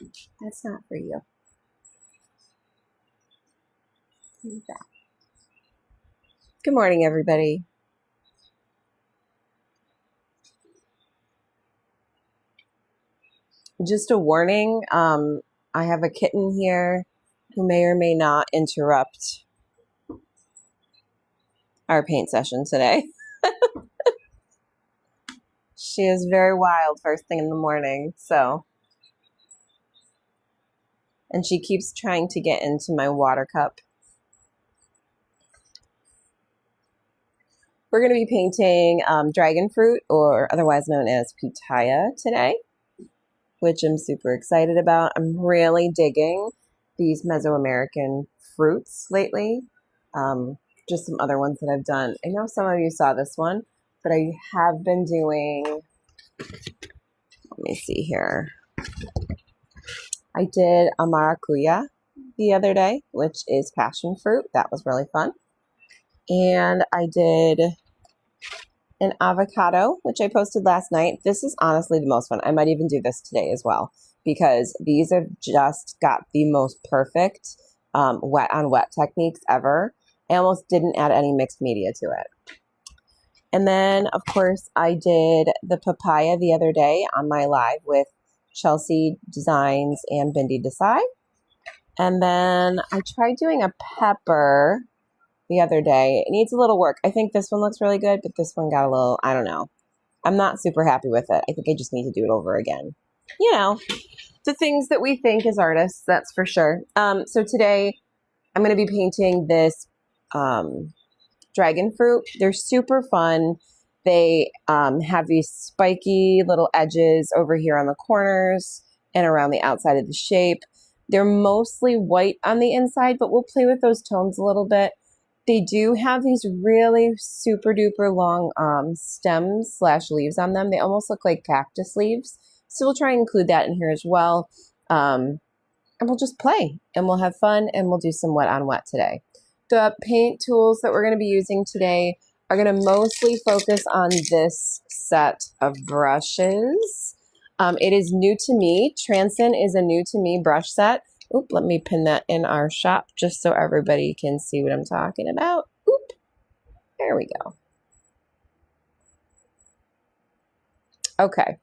That's not for you. Good morning, everybody. Just a warning, I have a kitten here who may or may not interrupt our paint session today. She is very wild first thing in the morning, and she keeps trying to get into my water cup. We're going to be painting dragon fruit, or otherwise known as pitaya, today, which I'm super excited about. I'm really digging these Mesoamerican fruits lately. Just some other ones that I've done. I know some of you saw this one, but I have been doing, let me see here. I did a maracuya the other day, which is passion fruit. That was really fun. And I did an avocado, which I posted last night. This is honestly the most fun. I might even do this today as well, because these have just got the most perfect wet on wet techniques ever. I almost didn't add any mixed media to it. And then, of course, I did the papaya the other day on my live with Chelsea Designs and Bindi Desai. And then I tried doing a pepper the other day. It needs a little work. I think this one looks really good, but this one got a little, I don't know. I'm not super happy with it. I think I just need to do it over again. You know, the things that we think as artists, that's for sure. So today I'm going to be painting this dragon fruit. They're super fun. They have these spiky little edges over here on the corners and around the outside of the shape. They're mostly white on the inside, but we'll play with those tones a little bit. They do have these really super duper long stems / leaves on them. They almost look like cactus leaves. So we'll try and include that in here as well. And we'll just play and we'll have fun and we'll do some wet on wet today. The paint tools that we're going to be using today are going to mostly focus on this set of brushes. It is new to me. Transin is a new to me brush set. Oop, let me pin that in our shop just so everybody can see what I'm talking about. Oop, there we go. Okay.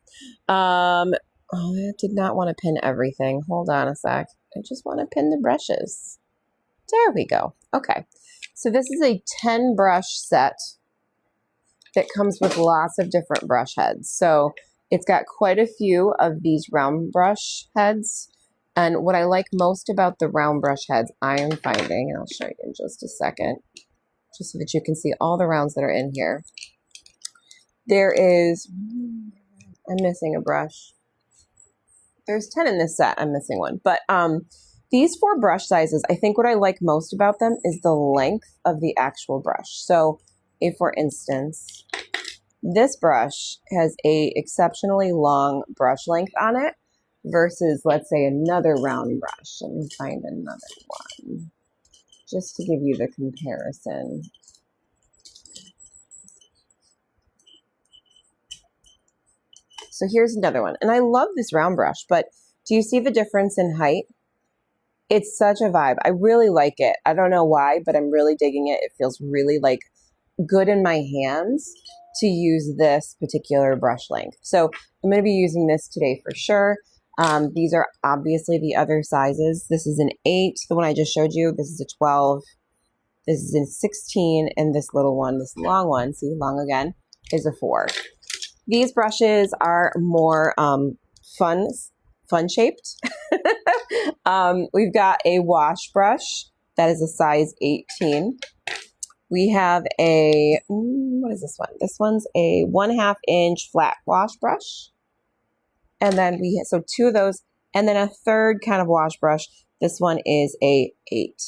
Oh, I did not want to pin everything. Hold on a sec. I just want to pin the brushes. There we go. Okay. So this is a 10 brush set that comes with lots of different brush heads. So it's got quite a few of these round brush heads. And what I like most about the round brush heads, I am finding, and I'll show you in just a second, just so that you can see all the rounds that are in here. There is, I'm missing a brush. There's 10 in this set. I'm missing one. But these 4 brush sizes, I think what I like most about them is the length of the actual brush. So if, for instance, this brush has a exceptionally long brush length on it versus, let's say, another round brush. Let me find another one just to give you the comparison. So here's another one. And I love this round brush, but do you see the difference in height? It's such a vibe. I really like it. I don't know why, but I'm really digging it. It feels really like good in my hands to use this particular brush length. So I'm going to be using this today for sure. These are obviously the other sizes. This is an 8, the one I just showed you. This is a 12. This is a 16, and this little one, this long one, see, long again, is a 4. These brushes are more fun shaped. We've got a wash brush that is a size 18. We have a, what is this one? This one's a 1/2 inch flat wash brush. And then so 2 of those, and then a third kind of wash brush. This one is a 8.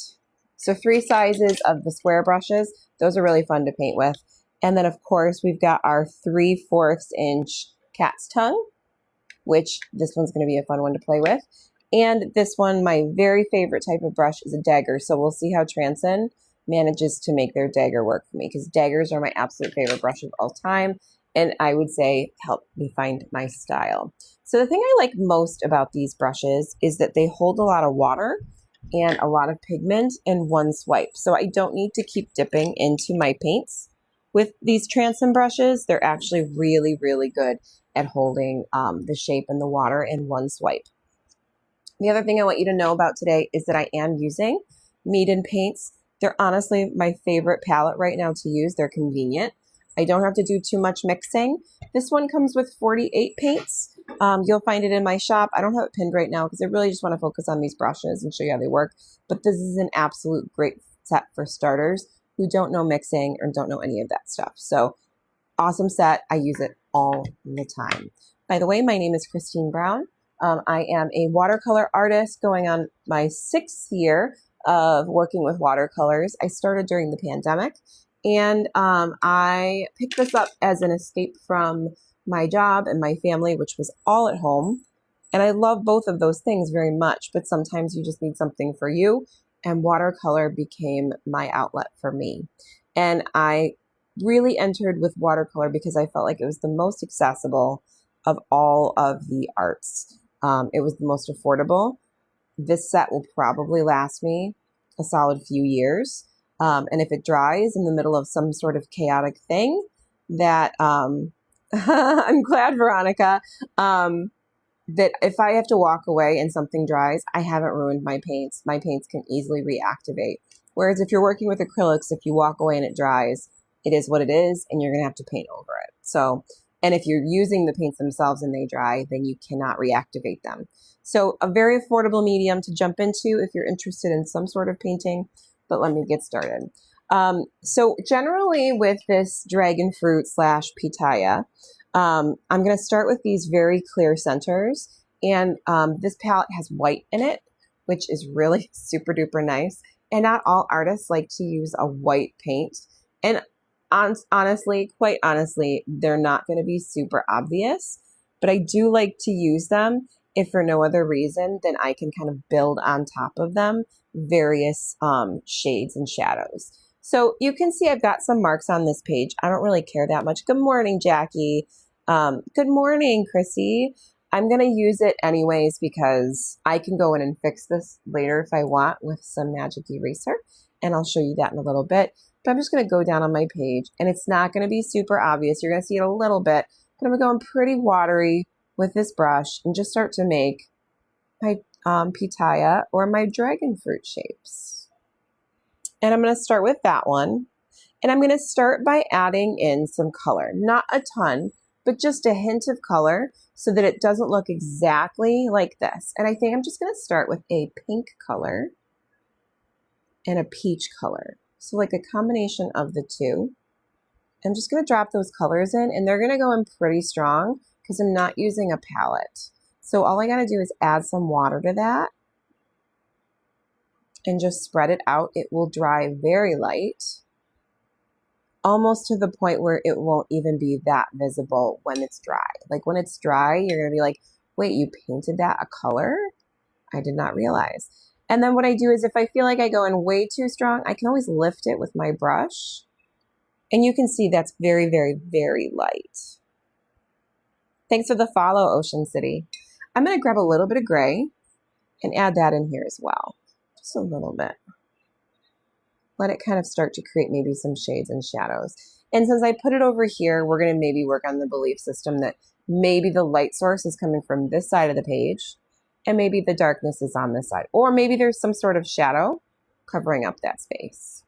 So 3 sizes of the square brushes. Those are really fun to paint with. And then, of course, we've got our 3/4 inch cat's tongue, which this one's going to be a fun one to play with. And this one, my very favorite type of brush, is a dagger. So we'll see how Transin manages to make their dagger work for me, because daggers are my absolute favorite brush of all time. And I would say help me find my style. So the thing I like most about these brushes is that they hold a lot of water and a lot of pigment in one swipe. So I don't need to keep dipping into my paints. With these transom brushes, they're actually really, really good at holding the shape and the water in one swipe. The other thing I want you to know about today is that I am using Mead & Paints. They're honestly my favorite palette right now to use. They're convenient. I don't have to do too much mixing. This one comes with 48 paints. You'll find it in my shop. I don't have it pinned right now because I really just want to focus on these brushes and show you how they work. But this is an absolute great set for starters who don't know mixing or don't know any of that stuff. So awesome set. I use it all the time. By the way, my name is Christine Brown. I am a watercolor artist going on my 6th year of working with watercolors. I started during the pandemic, and I picked this up as an escape from my job and my family, which was all at home. And I love both of those things very much, but sometimes you just need something for you, and watercolor became my outlet for me. And I really entered with watercolor because I felt like it was the most accessible of all of the arts. It was the most affordable. This set will probably last me a solid few years. And if it dries in the middle of some sort of chaotic thing, that I'm glad, Veronica, that if I have to walk away and something dries, I haven't ruined my paints. My paints can easily reactivate. Whereas if you're working with acrylics, if you walk away and it dries, it is what it is, and you're going to have to paint over it. So, and if you're using the paints themselves and they dry, then you cannot reactivate them. So a very affordable medium to jump into if you're interested in some sort of painting, but let me get started. So generally with this dragon fruit / pitaya, I'm going to start with these very clear centers, and this palette has white in it, which is really super duper nice. And not all artists like to use a white paint. And honestly, quite honestly, they're not going to be super obvious, but I do like to use them if for no other reason than I can kind of build on top of them various shades and shadows. So you can see I've got some marks on this page. I don't really care that much. Good morning, Jackie. Good morning, Chrissy. I'm going to use it anyways because I can go in and fix this later if I want with some magic eraser, and I'll show you that in a little bit. But I'm just going to go down on my page, and it's not going to be super obvious. You're going to see it a little bit, but I'm going pretty watery with this brush and just start to make my pitaya or my dragon fruit shapes. And I'm going to start with that one. And I'm going to start by adding in some color. Not a ton, but just a hint of color so that it doesn't look exactly like this. And I think I'm just going to start with a pink color and a peach color. So like a combination of the two. I'm just going to drop those colors in, and they're going to go in pretty strong because I'm not using a palette. So all I got to do is add some water to that and just spread it out. It will dry very light, almost to the point where it won't even be that visible when it's dry. Like when it's dry, you're going to be like, wait, you painted that a color? I did not realize. And then what I do is if I feel like I go in way too strong, I can always lift it with my brush. And you can see that's very, very, very light. Thanks for the follow, Ocean City. I'm going to grab a little bit of gray and add that in here as well. Just a little bit. Let it kind of start to create maybe some shades and shadows. And since I put it over here, we're going to maybe work on the belief system that maybe the light source is coming from this side of the page, and maybe the darkness is on this side. Or maybe there's some sort of shadow covering up that space.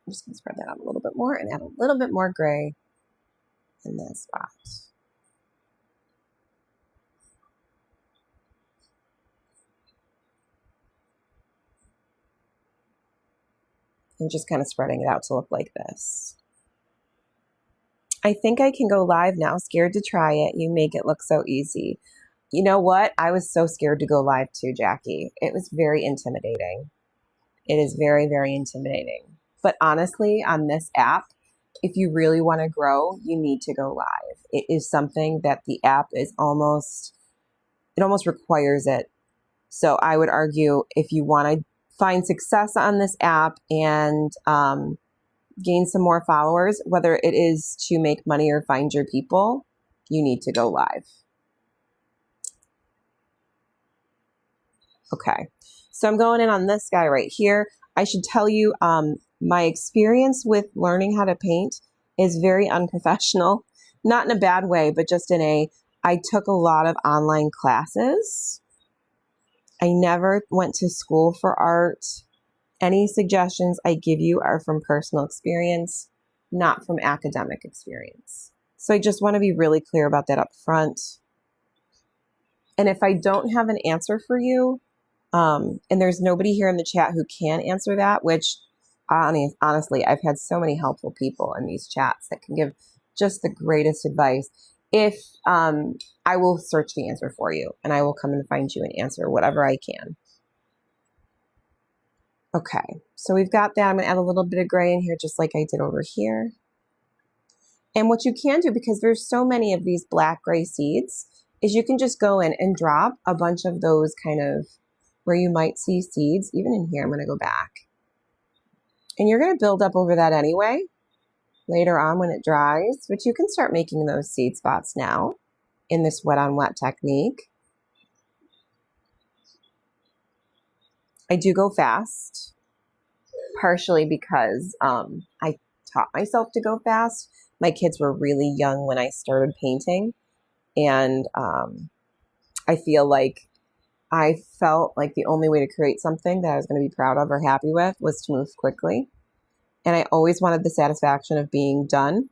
I'm just going to spread that out a little bit more and add a little bit more gray in that spot. And just kind of spreading it out to look like this. I think I can go live now. Scared to try it. You make it look so easy. You know what? I was so scared to go live too, Jackie. It was very intimidating. It is very, very intimidating. But honestly, on this app, if you really want to grow, you need to go live. It is something that the app is almost requires it. So I would argue if you want to find success on this app and gain some more followers, whether it is to make money or find your people, you need to go live. Okay, so I'm going in on this guy right here. I should tell you, my experience with learning how to paint is very unprofessional, not in a bad way, but just I took a lot of online classes. I never went to school for art. Any suggestions I give you are from personal experience, not from academic experience. So I just want to be really clear about that up front. And if I don't have an answer for you, and there's nobody here in the chat who can answer that, which honestly, I've had so many helpful people in these chats that can give just the greatest advice. If I will search the answer for you, and I will come and find you an answer, whatever I can. Okay, so we've got that. I'm going to add a little bit of gray in here, just like I did over here. And what you can do, because there's so many of these black-gray seeds, is you can just go in and drop a bunch of those kind of where you might see seeds. Even in here, I'm going to go back. And you're going to build up over that anyway, later on when it dries, but you can start making those seed spots now in this wet on wet technique. I do go fast, partially because I taught myself to go fast. My kids were really young when I started painting, and I felt like the only way to create something that I was going to be proud of or happy with was to move quickly. And I always wanted the satisfaction of being done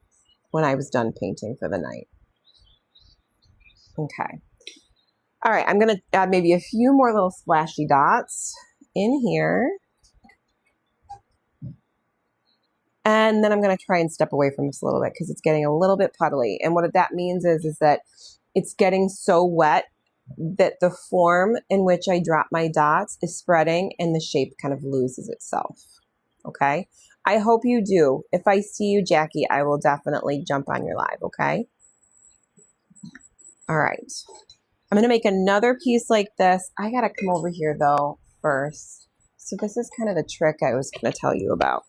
when I was done painting for the night. Okay. All right, I'm going to add maybe a few more little splashy dots in here. And then I'm going to try and step away from this a little bit because it's getting a little bit puddly. And what that means is that it's getting so wet that the form in which I drop my dots is spreading and the shape kind of loses itself. Okay? I hope you do. If I see you, Jackie, I will definitely jump on your live, okay? All right. I'm going to make another piece like this. I got to come over here, though, first. So this is kind of the trick I was going to tell you about.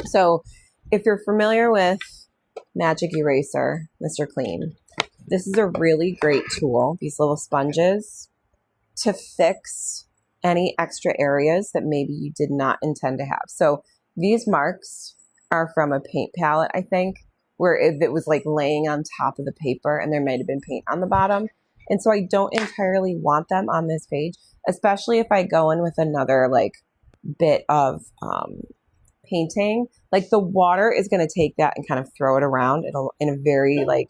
So if you're familiar with Magic Eraser, Mr. Clean, this is a really great tool, these little sponges, to fix any extra areas that maybe you did not intend to have. So these marks are from a paint palette, I think, where it was like laying on top of the paper and there might have been paint on the bottom. And so I don't entirely want them on this page, especially if I go in with another like bit of painting. Like the water is going to take that and kind of throw it around in a very like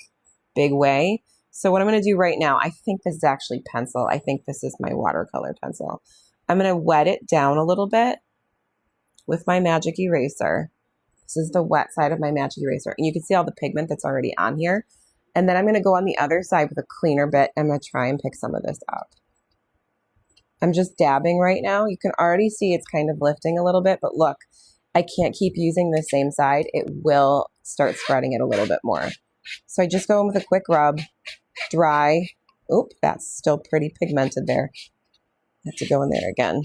big way. So what I'm going to do right now, I think this is actually pencil. I think this is my watercolor pencil. I'm going to wet it down a little bit with my Magic Eraser. This is the wet side of my Magic Eraser. And you can see all the pigment that's already on here. And then I'm going to go on the other side with a cleaner bit. I'm going to try and pick some of this up. I'm just dabbing right now. You can already see it's kind of lifting a little bit, but look, I can't keep using the same side. It will start spreading it a little bit more. So I just go in with a quick rub, dry. Oop, that's still pretty pigmented there. I have to go in there again.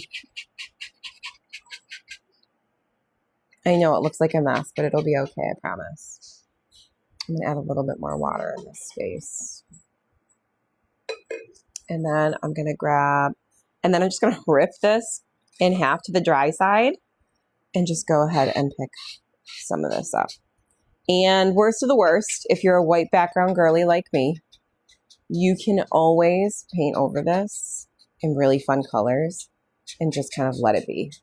I know it looks like a mess, but it'll be okay, I promise. I'm going to add a little bit more water in this space. And then I'm going to grab, and then I'm just going to rip this in half to the dry side and just go ahead and pick some of this up. And worst of the worst, if you're a white background girly like me, you can always paint over this in really fun colors and just kind of let it be.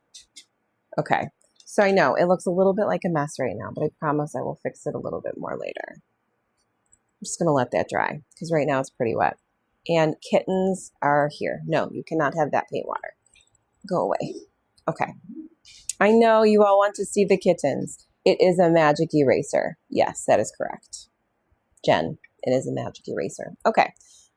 Okay. So I know it looks a little bit like a mess right now, but I promise I will fix it a little bit more later. I'm just going to let that dry because right now it's pretty wet. And kittens are here. No, you cannot have that paint water. Go away. Okay. I know you all want to see the kittens. It is a Magic Eraser. Yes, that is correct. Jen, it is a Magic Eraser. Okay.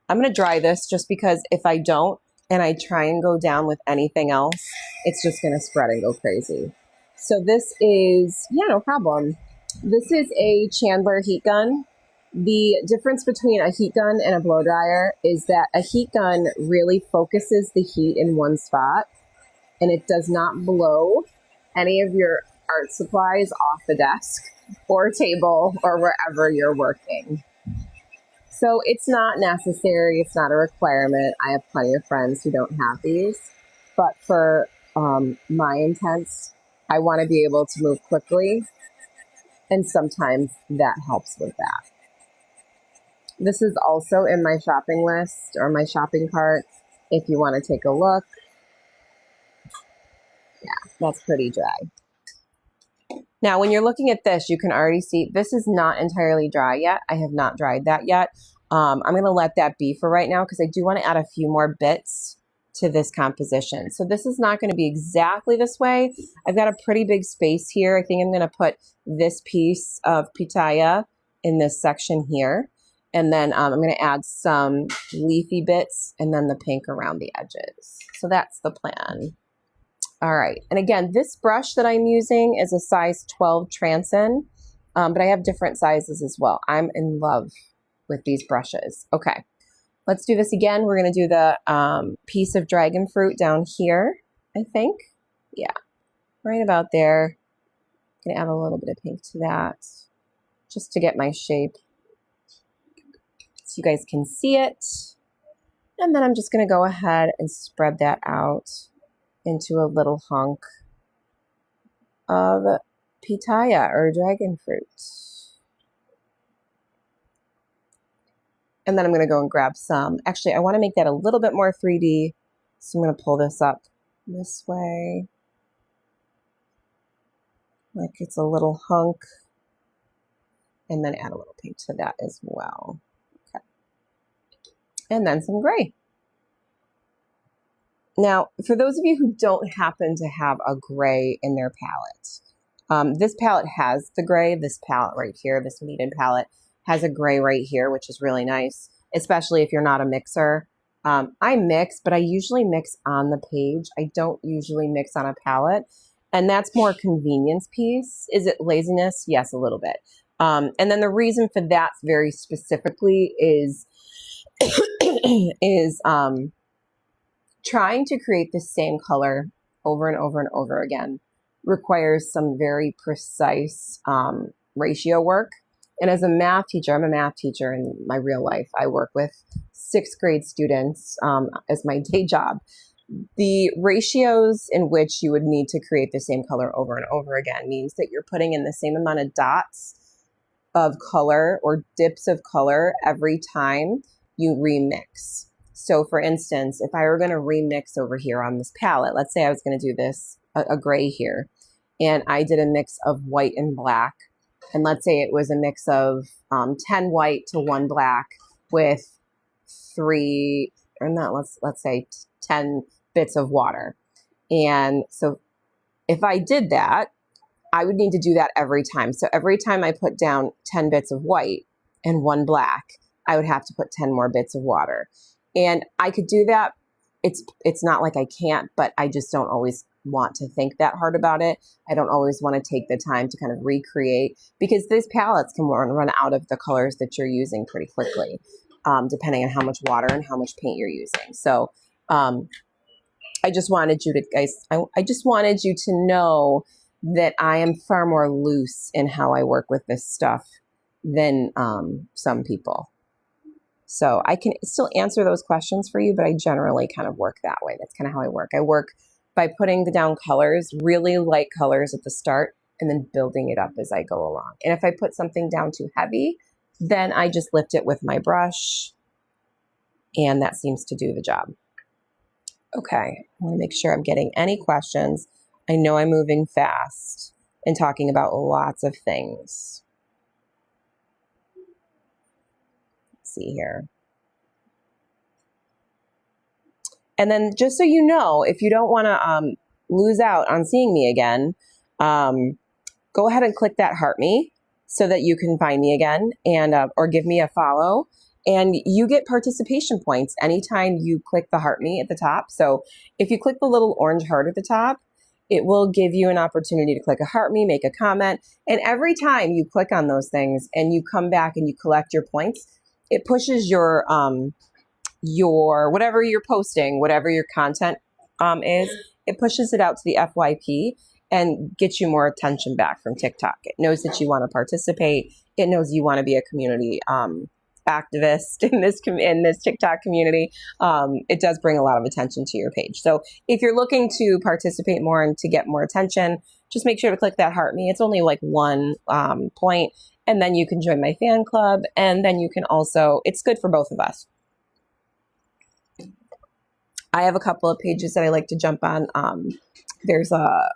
I'm going to dry this just because if I don't and I try and go down with anything else, it's just going to spread and go crazy. So this is, yeah, no problem. This is a Chandler heat gun. The difference between a heat gun and a blow dryer is that a heat gun really focuses the heat in one spot and it does not blow any of your art supplies off the desk or table or wherever you're working. So it's not necessary. It's not a requirement. I have plenty of friends who don't have these. But for my intents, I want to be able to move quickly. And sometimes that helps with that. This is also in my shopping list or my shopping cart if you want to take a look. Yeah, that's pretty dry. Now, when you're looking at this, you can already see this is not entirely dry yet. I have not dried that yet. I'm going to let that be for right now because I do want to add a few more bits to this composition. So this is not going to be exactly this way. I've got a pretty big space here. I think I'm going to put this piece of pitaya in this section here. And then I'm going to add some leafy bits and then the pink around the edges. So that's the plan. All right. And again, this brush that I'm using is a size 12 Transin, but I have different sizes as well. I'm in love with these brushes. Okay. Let's do this again. We're going to do the piece of dragon fruit down here, I think. Yeah, right about there. I'm going to add a little bit of pink to that just to get my shape so you guys can see it. And then I'm just going to go ahead and spread that out into a little hunk of pitaya or dragon fruit. And then I'm going to go and grab some. Actually, I want to make that a little bit more 3D. So I'm going to pull this up this way. Like it's a little hunk. And then add a little pink to that as well. Okay. And then some gray. Now, for those of you who don't happen to have a gray in their palette, this palette has the gray. This palette right here, this Meaden palette, has a gray right here, which is really nice, especially if you're not a mixer. I mix, but I usually mix on the page. I don't usually mix on a palette, and that's more convenience piece. Is it laziness? Yes, a little bit. And then the reason for that very specifically is, trying to create the same color over and over and over again requires some very precise ratio work. And as a math teacher, I'm a math teacher in my real life. I work with 6th grade students as my day job. The ratios in which you would need to create the same color over and over again means that you're putting in the same amount of dots of color or dips of color every time you remix. So for instance, if I were going to remix over here on this palette, let's say I was going to do this, a gray here, and I did a mix of white and black. And let's say it was a mix of 10 white to 1 black with 3, or not, let's say 10 bits of water. And so if I did that, I would need to do that every time. So every time I put down 10 bits of white and 1 black, I would have to put 10 more bits of water. And I could do that. It's not like I can't, but I just don't always want to think that hard about it. I don't always want to take the time to kind of recreate, because these palettes can run out of the colors that you're using pretty quickly, depending on how much water and how much paint you're using. So I just wanted you to guys, I just wanted you to know that I am far more loose in how I work with this stuff than some people. So I can still answer those questions for you, but I generally kind of work that way. That's kind of how I work. I work by putting down colors, really light colors at the start, and then building it up as I go along. And if I put something down too heavy, then I just lift it with my brush, and that seems to do the job. Okay, I want to make sure I'm getting any questions. I know I'm moving fast and talking about lots of things. See here. And then just so you know, if you don't want to lose out on seeing me again, go ahead and click that heart me so that you can find me again, and or give me a follow, and you get participation points anytime you click the heart me at the top. So if you click the little orange heart at the top, it will give you an opportunity to click a heart me, make a comment, and every time you click on those things and you come back and you collect your points, it pushes your whatever you're posting, whatever your content is, it pushes it out to the FYP and gets you more attention back from TikTok. It knows that you want to participate. It knows you want to be a community activist in this TikTok community, it does bring a lot of attention to your page. So if you're looking to participate more and to get more attention, just make sure to click that heart me. It's only like one point, and then you can join my fan club, and then you can also, it's good for both of us. I have a couple of pages that I like to jump on. There's a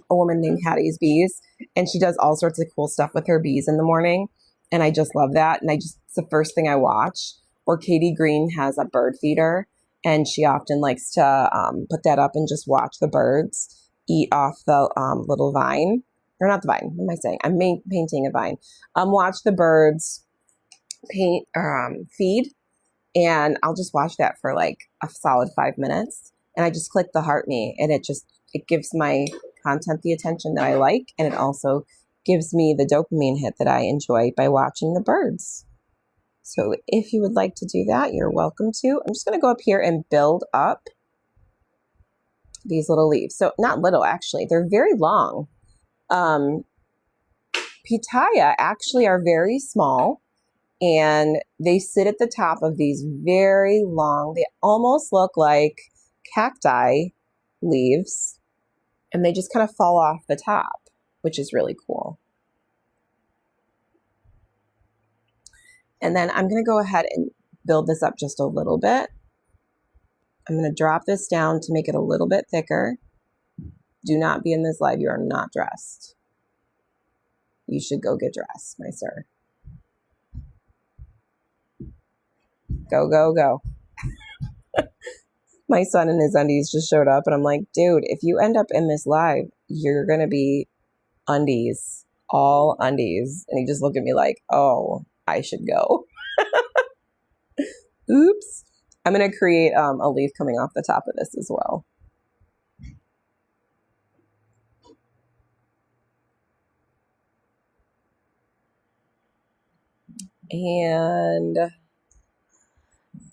woman named Hattie's Bees, and she does all sorts of cool stuff with her bees in the morning. And I just love that. And it's the first thing I watch. Or Katie Green has a bird feeder, and she often likes to put that up and just watch the birds eat off the little vine. Or not the vine, what am I saying? I'm painting a vine. Watch the birds feed. And I'll just watch that for like a solid 5 minutes. And I just click the heart me, and it gives my content the attention that I like. And it also gives me the dopamine hit that I enjoy by watching the birds. So if you would like to do that, you're welcome to. I'm just going to go up here and build up these little leaves. So not little, actually, they're very long. Pitaya actually are very small, and they sit at the top of these very long, they almost look like cacti leaves, and they just kind of fall off the top, which is really cool. And then I'm going to go ahead and build this up just a little bit. I'm going to drop this down to make it a little bit thicker. Do not be in this live. You are not dressed. You should go get dressed, my sir. Go, go, go. My son in his undies just showed up, and I'm like, dude, if you end up in this live, you're going to be undies, all undies. And he just looked at me like, oh, I should go. Oops. I'm going to create a leaf coming off the top of this as well. And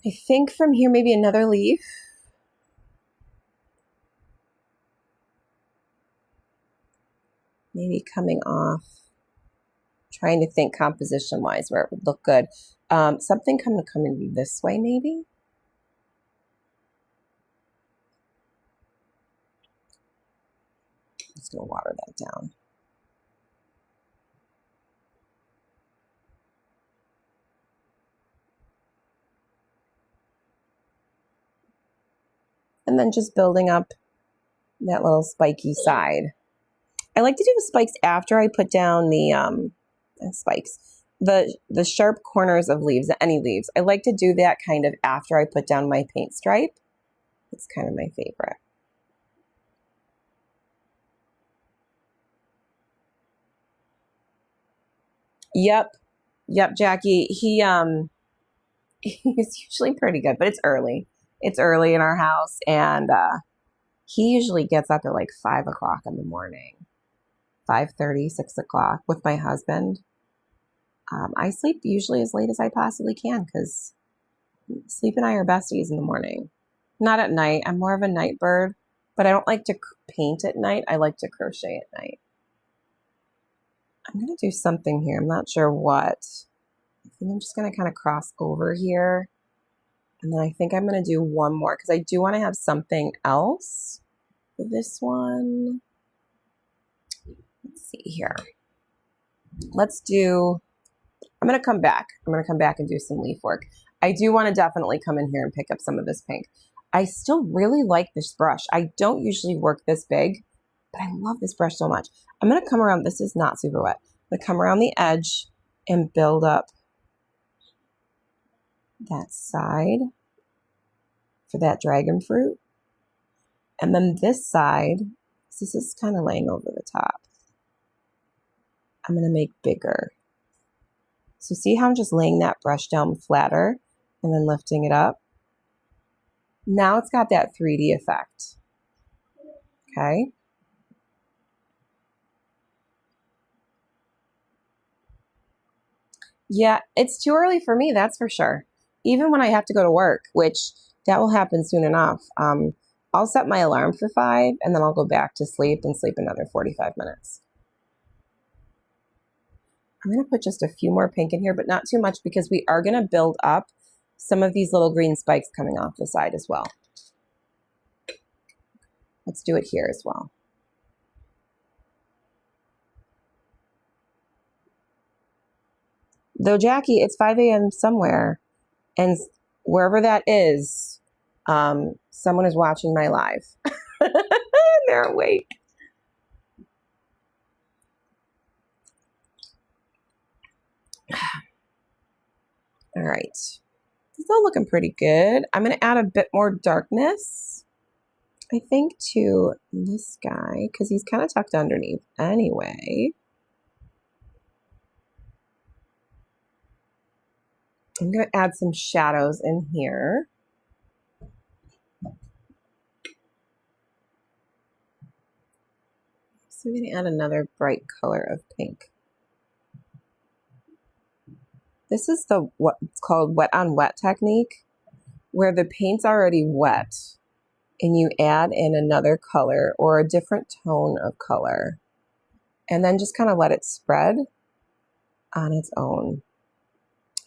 I think from here, maybe another leaf. Maybe coming off. Trying to think composition-wise where it would look good. Something coming this way, maybe? I'm just going to water that down. And then just building up that little spiky side. I like to do the spikes after I put down the the sharp corners of leaves, any leaves. I like to do that kind of after I put down my paint stripe. It's kind of my favorite. Yep, Jackie. He's usually pretty good, but it's early. It's early in our house, and he usually gets up at like 5 o'clock in the morning, 5:30, 6 o'clock with my husband. I sleep usually as late as I possibly can because sleep and I are besties in the morning. Not at night. I'm more of a night bird, but I don't like to paint at night. I like to crochet at night. I'm going to do something here. I'm not sure what. I think I'm just going to kind of cross over here. And then I think I'm going to do one more because I do want to have something else for this one. Let's see here. I'm going to come back. I'm going to come back and do some leaf work. I do want to definitely come in here and pick up some of this pink. I still really like this brush. I don't usually work this big, but I love this brush so much. I'm going to come around. This is not super wet. I'm going to come around the edge and build up that side for that dragon fruit. And then this side, this is kind of laying over the top. I'm going to make bigger. So see how I'm just laying that brush down flatter and then lifting it up? Now it's got that 3D effect. Okay. Yeah, it's too early for me, that's for sure. Even when I have to go to work, which that will happen soon enough. I'll set my alarm for 5 and then I'll go back to sleep and sleep another 45 minutes. I'm going to put just a few more pink in here, but not too much because we are going to build up some of these little green spikes coming off the side as well. Let's do it here as well. Though, Jackie, it's 5 a.m. somewhere, and wherever that is, someone is watching my live. They're awake. All right. It's all looking pretty good. I'm going to add a bit more darkness, I think, to this guy because he's kind of tucked underneath anyway. I'm going to add some shadows in here. So we're going to add another bright color of pink. This is the what's called wet on wet technique, where the paint's already wet and you add in another color or a different tone of color and then just kind of let it spread on its own.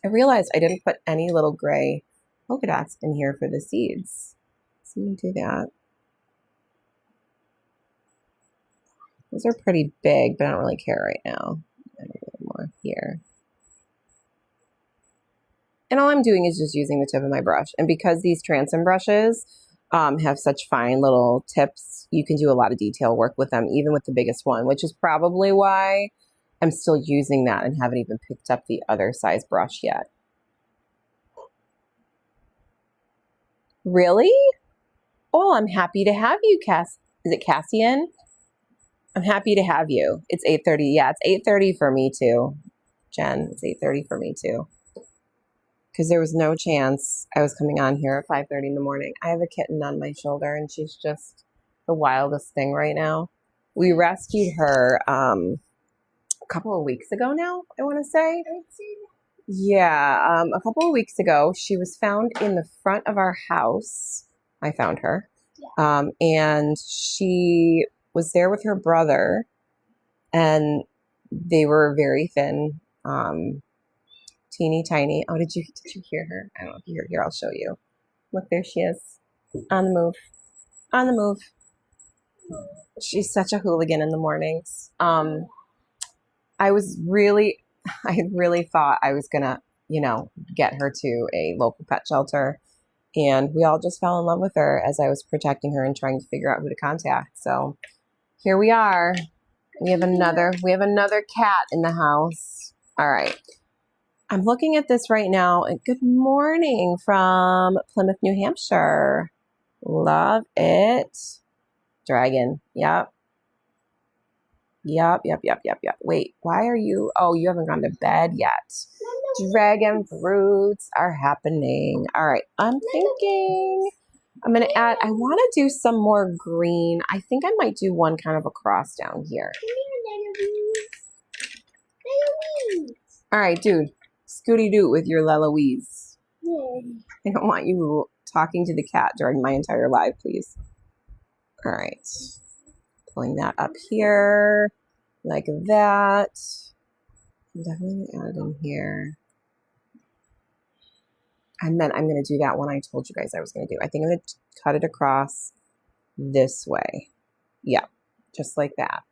I realized I didn't put any little gray polka dots in here for the seeds. So I'm going to do that. Those are pretty big, but I don't really care right now. Add a little more here. And all I'm doing is just using the tip of my brush. And because these transom brushes have such fine little tips, you can do a lot of detail work with them, even with the biggest one, which is probably why I'm still using that and haven't even picked up the other size brush yet. Really? Oh, I'm happy to have you, Cass. Is it Cassian? I'm happy to have you. It's 8:30. Yeah, it's 8:30 for me too. Jen, it's 8:30 for me too. Because there was no chance I was coming on here at 5:30 in the morning. I have a kitten on my shoulder, and she's just the wildest thing right now. We rescued her a couple of weeks ago now, I want to say. Yeah, a couple of weeks ago. She was found in the front of our house. I found her. And she was there with her brother, and they were very thin. Teeny tiny. Oh, did you hear her? I don't know if you hear. Here, I'll show you. Look, there she is. On the move. On the move. She's such a hooligan in the mornings. I really thought I was gonna, get her to a local pet shelter, and we all just fell in love with her as I was protecting her and trying to figure out who to contact. So here we are. We have another cat in the house. All right. I'm looking at this right now, and good morning from Plymouth, New Hampshire. Love it. Dragon. Yep. Wait, why are you? Oh, you haven't gone to bed yet. Dragon fruits are happening. All right. I'm thinking I'm going to add, I want to do some more green. I think I might do one kind of a cross down here. All right, dude. Scooty-doo with your Leloise. I don't want you talking to the cat during my entire live, please. All right. Pulling that up here like that. I'm definitely going to add it in here. And then I'm going to do that one I told you guys I was going to do. I think I'm going to cut it across this way. Yeah, just like that.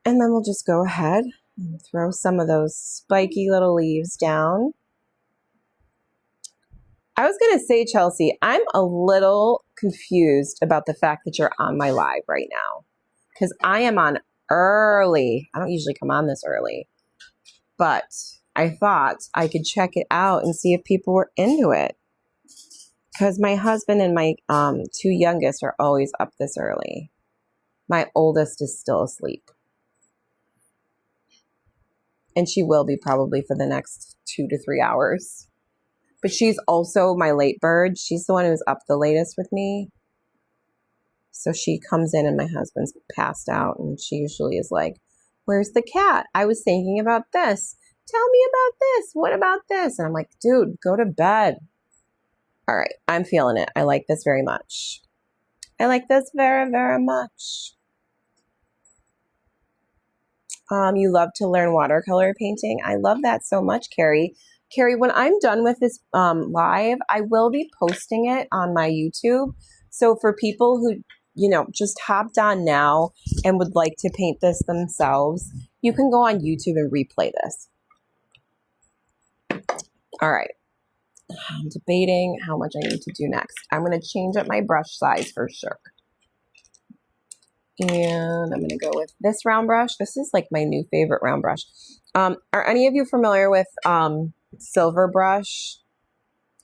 And then we'll just go ahead and throw some of those spiky little leaves down. I was going to say, Chelsea, I'm a little confused about the fact that you're on my live right now. Because I am on early. I don't usually come on this early. But I thought I could check it out and see if people were into it. Because my husband and my two youngest are always up this early. My oldest is still asleep. And she will be probably for the next 2 to 3 hours. But she's also my late bird. She's the one who's up the latest with me. So she comes in and my husband's passed out. And she usually is like, where's the cat? I was thinking about this. Tell me about this. What about this? And I'm like, dude, go to bed. All right. I'm feeling it. I like this very much. I like this very, very much. You love to learn watercolor painting. I love that so much, Carrie. Carrie, when I'm done with this live, I will be posting it on my YouTube. So for people who, just hopped on now and would like to paint this themselves, you can go on YouTube and replay this. All right. I'm debating how much I need to do next. I'm going to change up my brush size for sure. And I'm going to go with this round brush. This is like my new favorite round brush. Are any of you familiar with silver brush?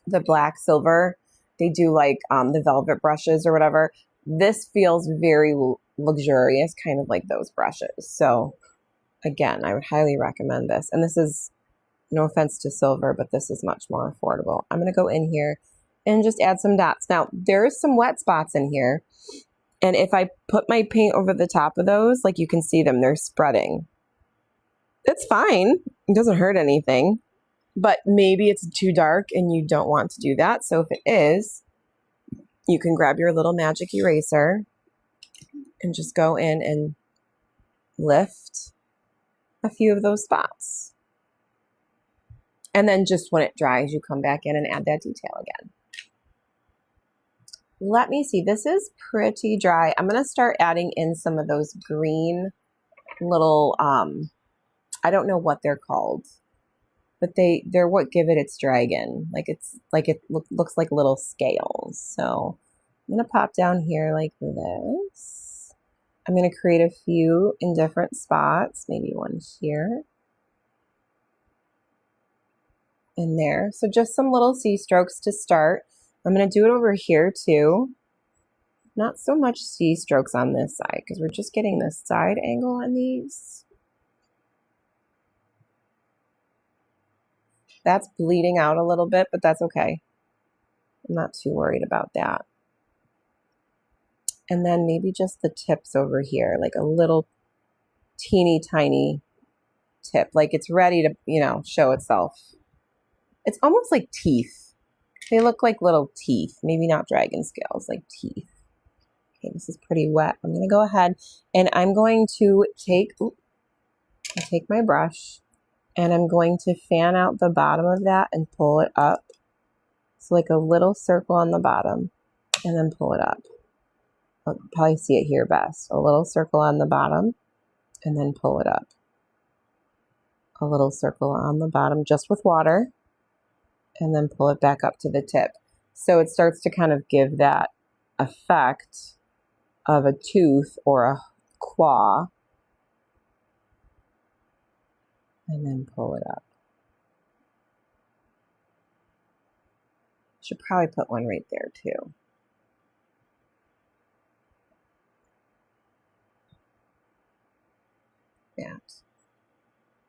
The black silver? They do like the velvet brushes or whatever. This feels very luxurious, kind of like those brushes. So again, I would highly recommend this. And this is, no offense to silver, but this is much more affordable. I'm going to go in here and just add some dots. Now, there's some wet spots in here. And if I put my paint over the top of those, like you can see them, they're spreading. It's fine. It doesn't hurt anything. But maybe it's too dark and you don't want to do that. So if it is, you can grab your little magic eraser and just go in and lift a few of those spots. And then just when it dries, you come back in and add that detail again. Let me see, this is pretty dry. I'm going to start adding in some of those green little, I don't know what they're called, but they're what give it its dragon. It looks like little scales. So I'm going to pop down here like this. I'm going to create a few in different spots, maybe one here and there. So just some little C strokes to start. I'm going to do it over here too. Not so much C strokes on this side because we're just getting this side angle on these. That's bleeding out a little bit, but that's okay. I'm not too worried about that. And then maybe just the tips over here, like a little teeny tiny tip, like it's ready to, show itself. It's almost like teeth. They look like little teeth, maybe not dragon scales, like teeth. Okay, this is pretty wet. I'm going to go ahead and I'm going to take my brush and I'm going to fan out the bottom of that and pull it up. So like a little circle on the bottom and then pull it up. I'll probably see it here best. A little circle on the bottom and then pull it up. A little circle on the bottom just with water. And then pull it back up to the tip. So it starts to kind of give that effect of a tooth or a claw. And then pull it up. Should probably put one right there too. That.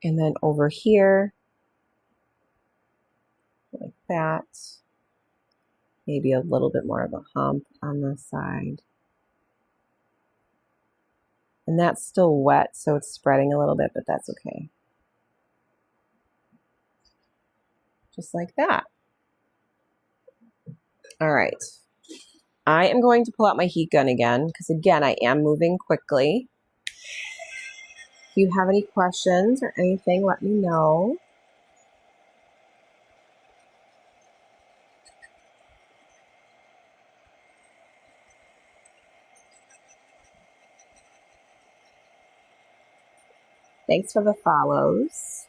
And then over here, like that. Maybe a little bit more of a hump on this side. And that's still wet, so it's spreading a little bit, but that's okay. Just like that. All right. I am going to pull out my heat gun again, because again, I am moving quickly. If you have any questions or anything, let me know. Thanks for the follows.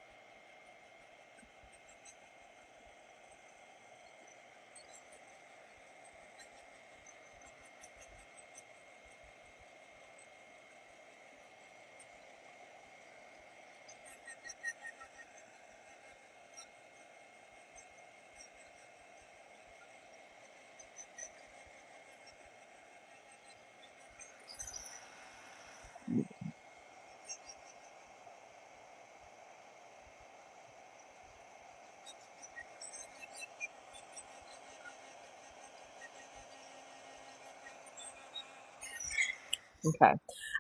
Okay.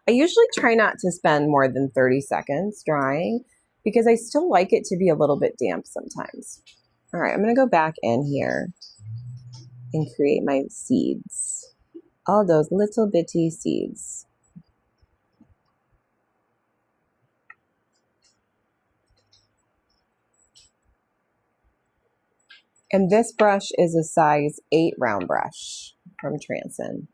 I usually try not to spend more than 30 seconds drying because I still like it to be a little bit damp sometimes. All right, I'm going to go back in here and create my seeds. All those little bitty seeds. And this brush is a size 8 round brush from Transin.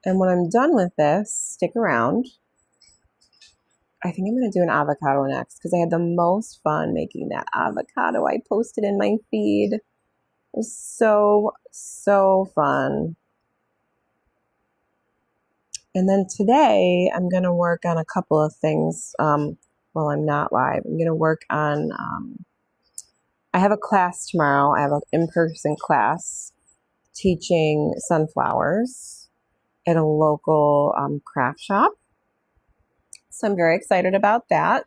And when I'm done with this, stick around. I think I'm going to do an avocado next because I had the most fun making that avocado I posted in my feed. It was so, so fun. And then today I'm going to work on a couple of things while I'm not live. I'm going to work on, I have a class tomorrow. I have an in-person class teaching sunflowers at a local craft shop. So I'm very excited about that.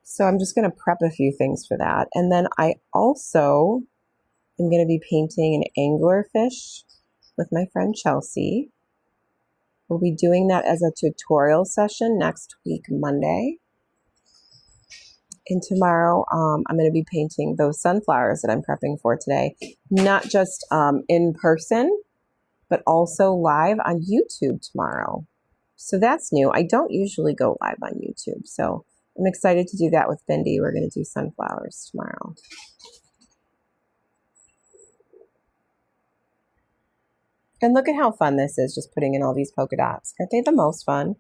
So I'm just going to prep a few things for that. And then I also am going to be painting an anglerfish with my friend Chelsea. We'll be doing that as a tutorial session next week, Monday. And tomorrow, I'm going to be painting those sunflowers that I'm prepping for today. Not just in person, but also live on YouTube tomorrow. So that's new. I don't usually go live on YouTube. So I'm excited to do that with Bindi. We're going to do sunflowers tomorrow. And look at how fun this is, just putting in all these polka dots. Aren't they the most fun?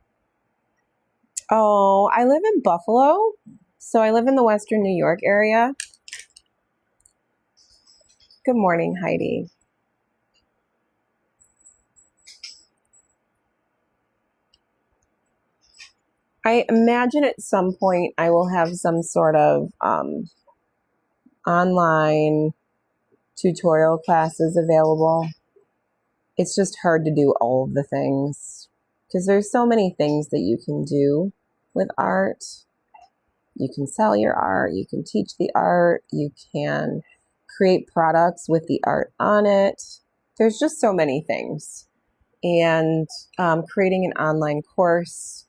Oh, I live in Buffalo. So I live in the Western New York area. Good morning, Heidi. I imagine at some point I will have some sort of online tutorial classes available. It's just hard to do all of the things because there's so many things that you can do with art. You can sell your art, you can teach the art, you can create products with the art on it. There's just so many things. And creating an online course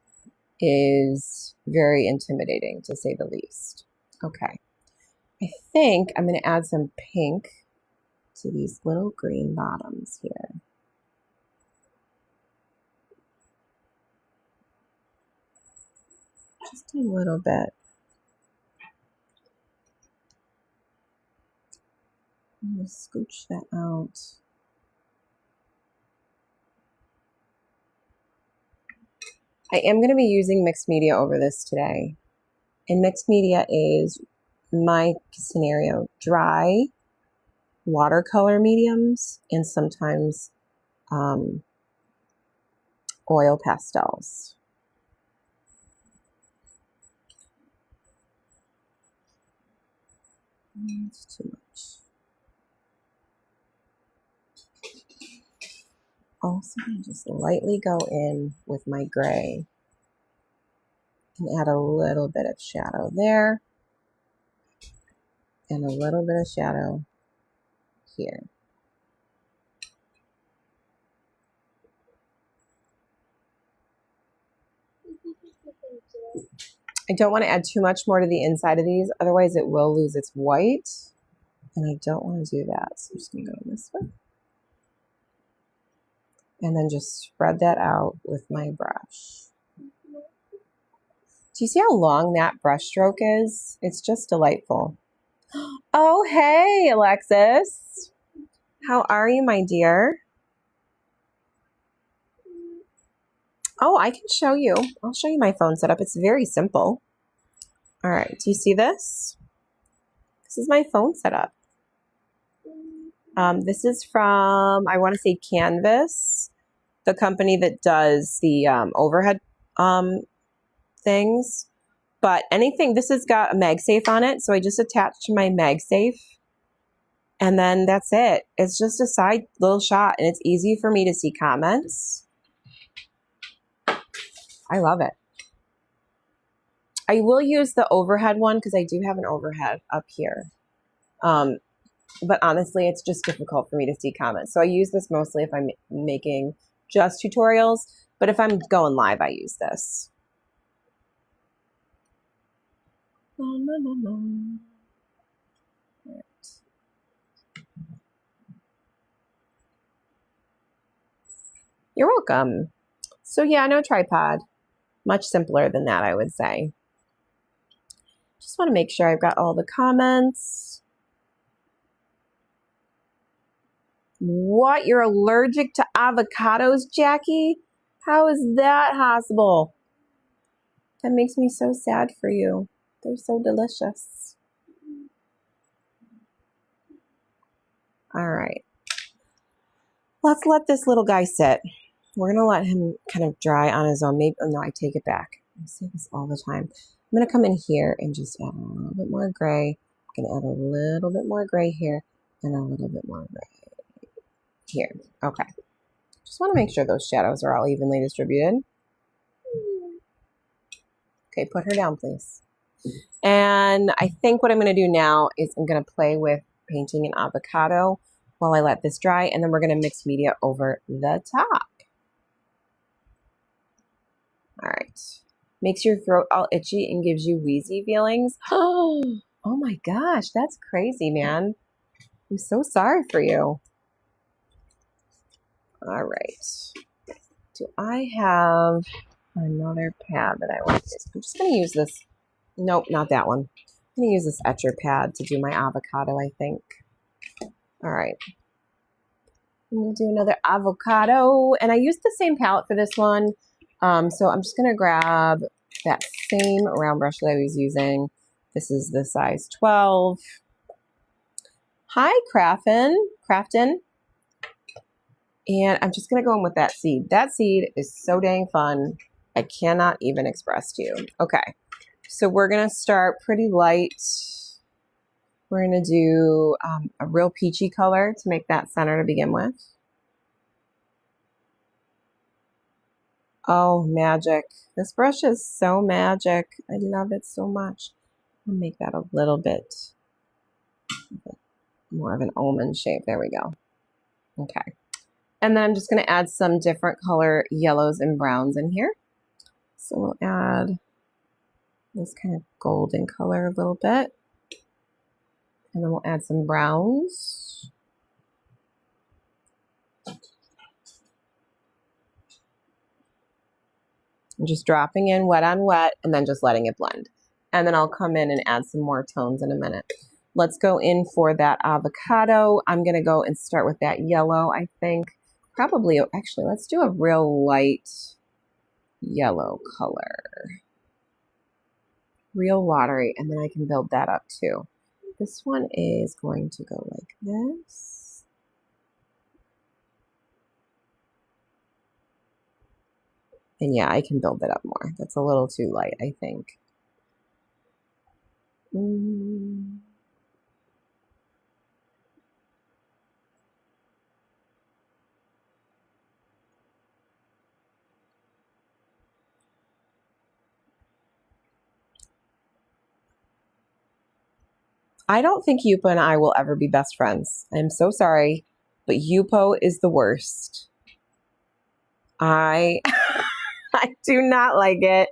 is very intimidating, to say the least. Okay. I think I'm going to add some pink to these little green bottoms here. Just a little bit. I'm going to scooch that out. I am going to be using mixed media over this today. And mixed media is my scenario: dry, watercolor mediums, and sometimes oil pastels. It's too much. Also, I'm just lightly go in with my gray and add a little bit of shadow there and a little bit of shadow here. I don't want to add too much more to the inside of these, otherwise it will lose its white, and I don't want to do that, so I'm just going to go this way. And then just spread that out with my brush. Do you see how long that brush stroke is? It's just delightful. Oh, hey, Alexis. How are you, my dear? Oh, I can show you. I'll show you my phone setup. It's very simple. All right, do you see this? This is my phone setup. This is from, I want to say, Canvas, the company that does the overhead things. But anything, this has got a MagSafe on it, so I just attached to my MagSafe. And then that's it. It's just a side little shot, and it's easy for me to see comments. I love it. I will use the overhead one because I do have an overhead up here. But honestly, it's just difficult for me to see comments. So I use this mostly if I'm making just tutorials. But if I'm going live, I use this. You're welcome. So yeah, no tripod. Much simpler than that, I would say. Just want to make sure I've got all the comments. What? You're allergic to avocados, Jackie? How is that possible? That makes me so sad for you. They're so delicious. All right. Let's let this little guy sit. We're going to let him kind of dry on his own. Maybe, oh no, I take it back. I say this all the time. I'm going to come in here and just add a little bit more gray. I'm going to add a little bit more gray here and a little bit more gray here. Okay. Just want to make sure those shadows are all evenly distributed. Okay, put her down, please. And I think what I'm going to do now is I'm going to play with painting an avocado while I let this dry, and then we're going to mix media over the top. All right. Makes your throat all itchy and gives you wheezy feelings. Oh my gosh, that's crazy, man. I'm so sorry for you. All right. Do I have another pad that I want to use? I'm just going to use this. Nope, not that one. I'm going to use this etcher pad to do my avocado, I think. All right. I'm going to do another avocado. And I used the same palette for this one. So I'm just going to grab that same round brush that I was using. This is the size 12. Hi, Crafton. And I'm just going to go in with that seed. That seed is so dang fun. I cannot even express to you. Okay. So we're going to start pretty light. We're going to do a real peachy color to make that center to begin with. Oh, magic. This brush is so magic. I love it so much. I'll make that a little bit more of an almond shape. There we go. Okay. And then I'm just going to add some different color yellows and browns in here. So we'll add this kind of golden color a little bit. And then we'll add some browns. I'm just dropping in wet on wet and then just letting it blend. And then I'll come in and add some more tones in a minute. Let's go in for that avocado. I'm going to go and start with that yellow, I think. Probably, actually, let's do a real light yellow color. Real watery, and then I can build that up too. This one is going to go like this. And yeah, I can build that up more. That's a little too light, I think. I don't think Yupo and I will ever be best friends. I'm so sorry, but Yupo is the worst. I do not like it.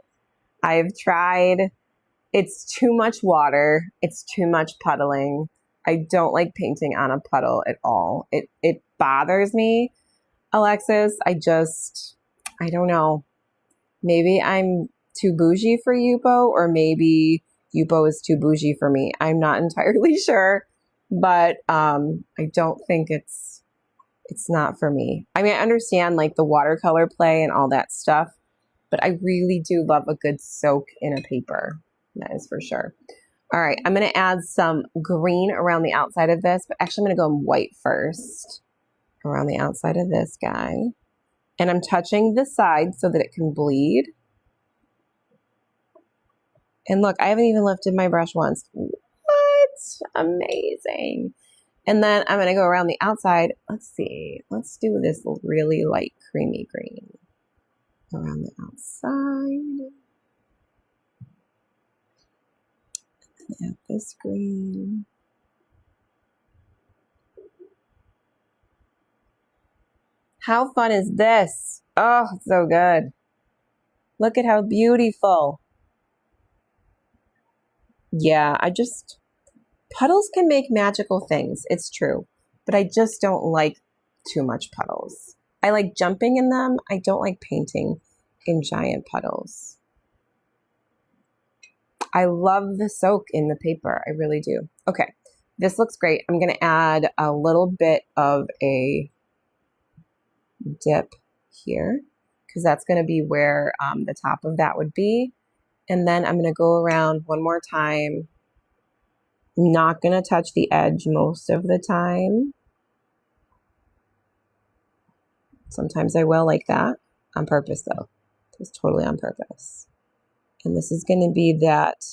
I've tried. It's too much water. It's too much puddling. I don't like painting on a puddle at all. It bothers me, Alexis. I don't know. Maybe I'm too bougie for Yupo, or maybe Yupo is too bougie for me. I'm not entirely sure, but I don't think it's not for me. I mean, I understand like the watercolor play and all that stuff, but I really do love a good soak in a paper. That is for sure. All right, I'm going to add some green around the outside of this, but actually I'm going to go in white first around the outside of this guy. And I'm touching the side so that it can bleed. And look, I haven't even lifted my brush once. What? Amazing. And then I'm going to go around the outside. Let's see. Let's do this really light creamy green around the outside. And add this green. How fun is this? Oh, so good. Look at how beautiful. Yeah, puddles can make magical things. It's true. But I just don't like too much puddles. I like jumping in them. I don't like painting in giant puddles. I love the soak in the paper. I really do. Okay, this looks great. I'm going to add a little bit of a dip here because that's going to be where the top of that would be. And then I'm going to go around one more time. I'm not going to touch the edge most of the time. Sometimes I will like that. On purpose though. Just totally on purpose. And this is going to be that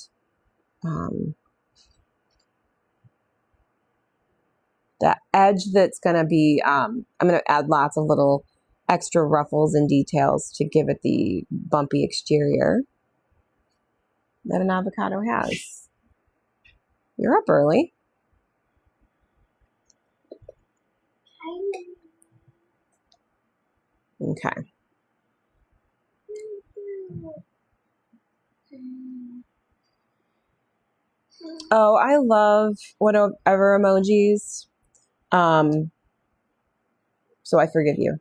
that edge that's going to be, I'm going to add lots of little extra ruffles and details to give it the bumpy exterior that an avocado has. You're up early. Okay. Oh, I love whatever emojis. So I forgive you.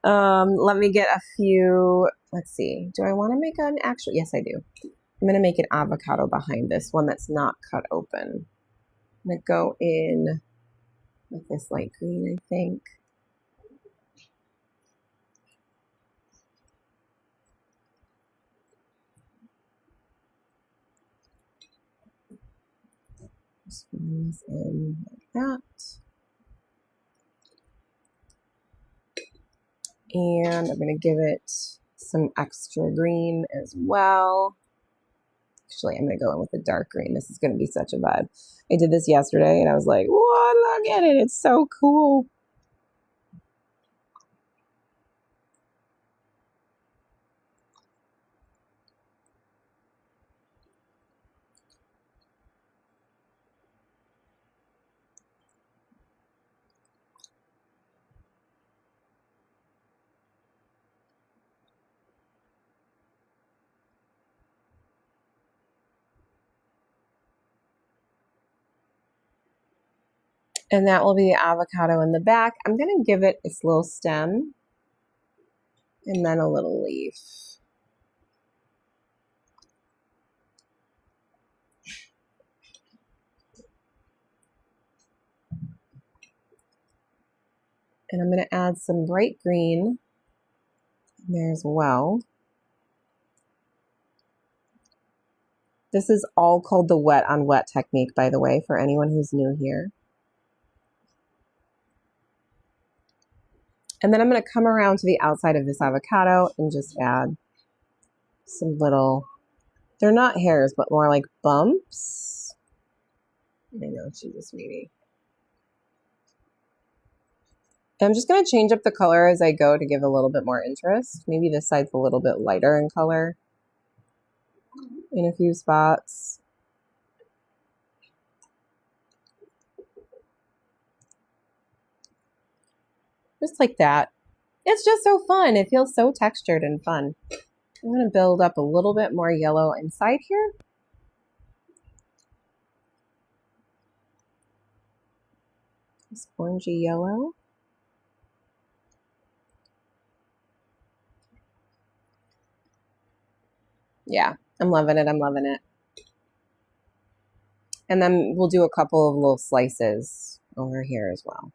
Let me get a few. Let's see. Do I want to make an actual? Yes, I do. I'm going to make an avocado behind this one that's not cut open. I'm going to go in with this light green, I think. Just bring this in like that. And I'm going to give it some extra green as well. Actually, I'm going to go in with the dark green. This is going to be such a vibe. I did this yesterday and I was like, whoa, look at it. It's so cool. And that will be the avocado in the back. I'm going to give it its little stem and then a little leaf. And I'm going to add some bright green in there as well. This is all called the wet on wet technique, by the way, for anyone who's new here. And then I'm going to come around to the outside of this avocado and just add some little, they're not hairs, but more like bumps. I know, she's a sweetie. And I'm just going to change up the color as I go to give a little bit more interest. Maybe this side's a little bit lighter in color in a few spots. Just like that. It's just so fun. It feels so textured and fun. I'm going to build up a little bit more yellow inside here. This orangey yellow. Yeah, I'm loving it. I'm loving it. And then we'll do a couple of little slices over here as well.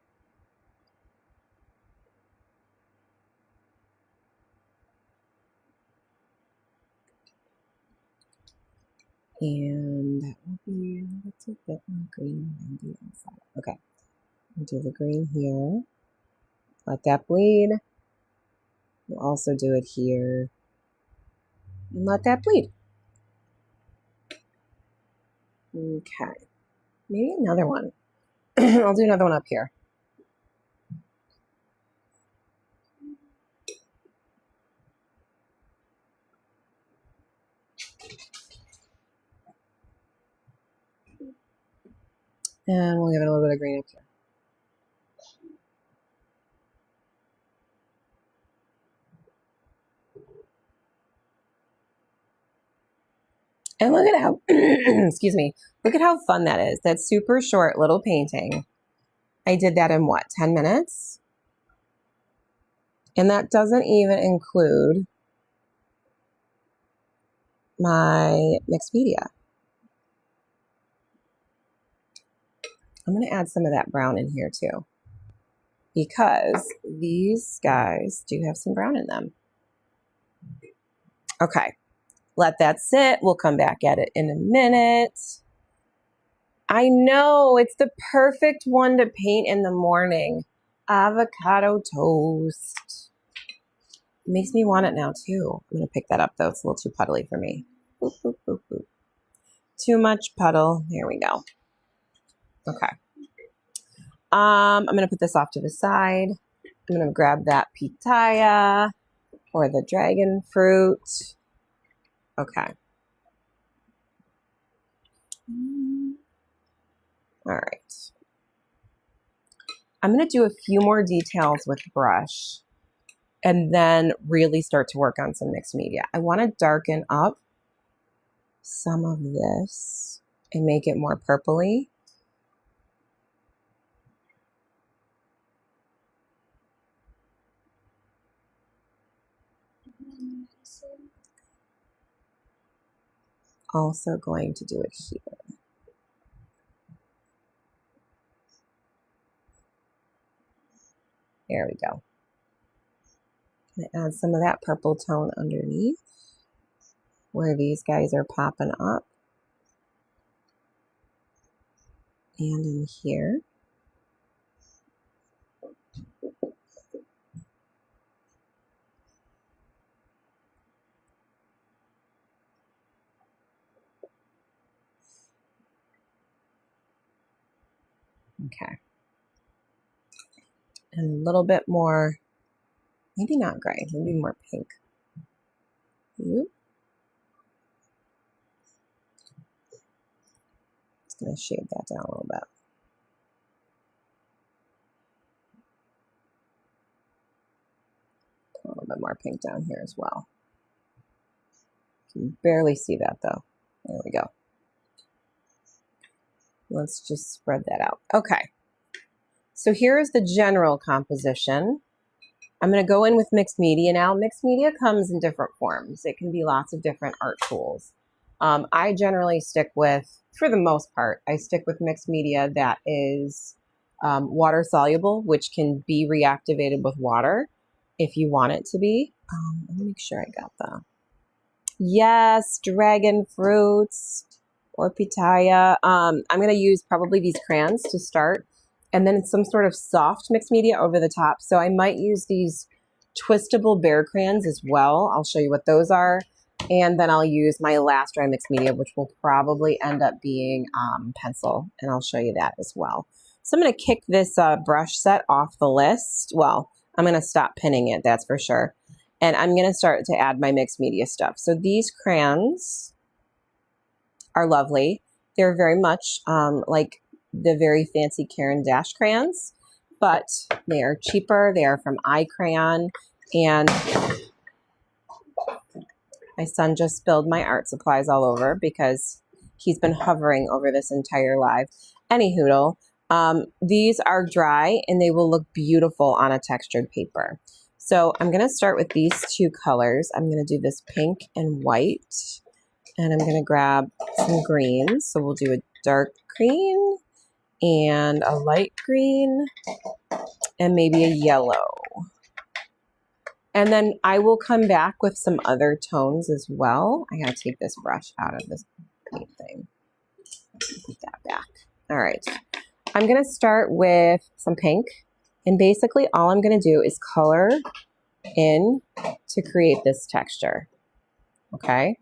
And that will be a little bit more green on the inside. Okay, we'll do the green here. Let that bleed. We'll also do it here. And let that bleed. Okay, maybe another one. I'll do another one up here. And we'll give it a little bit of green up here. And look at how, excuse me, look at how fun that is. That super short little painting. I did that in what, 10 minutes? And that doesn't even include my mixed media. I'm going to add some of that brown in here too, because these guys do have some brown in them. Okay, let that sit. We'll come back at it in a minute. I know, it's the perfect one to paint in the morning. Avocado toast. It makes me want it now too. I'm going to pick that up though. It's a little too puddly for me. Boop, boop, boop, boop. Too much puddle. There we go. Okay. I'm going to put this off to the side. I'm going to grab that pitaya or the dragon fruit. Okay. All right. I'm going to do a few more details with brush and then really start to work on some mixed media. I want to darken up some of this and make it more purpley. Also going to do it here. There we go. I'm going to add some of that purple tone underneath where these guys are popping up. And in here. Okay. And a little bit more, maybe not gray, maybe more pink. Just going to shade that down a little bit. Put a little bit more pink down here as well. You can barely see that though. There we go. Let's just spread that out. Okay. So here is the general composition. I'm going to go in with mixed media now. Mixed media comes in different forms. It can be lots of different art tools. I generally stick with, for the most part, I stick with mixed media that is water soluble, which can be reactivated with water if you want it to be. Let me make sure I got the, yes, dragon fruits or pitaya. I'm going to use probably these crayons to start, and then some sort of soft mixed media over the top. So I might use these twistable bear crayons as well. I'll show you what those are. And then I'll use my last dry mixed media, which will probably end up being pencil. And I'll show you that as well. So I'm going to kick this brush set off the list. Well, I'm going to stop pinning it, that's for sure. And I'm going to start to add my mixed media stuff. So these crayons are lovely. They're very much like the very fancy Caran d'Ache crayons, but they are cheaper. They are from iCrayon, and my son just spilled my art supplies all over because he's been hovering over this entire live. Anyhoodle, these are dry and they will look beautiful on a textured paper. So I'm going to start with these two colors. I'm going to do this pink and white, and I'm going to grab some greens. So we'll do a dark green and a light green and maybe a yellow. And then I will come back with some other tones as well. I gotta take this brush out of this paint thing. Put that back. All right. I'm gonna start with some pink. And basically all I'm gonna do is color in to create this texture. Okay.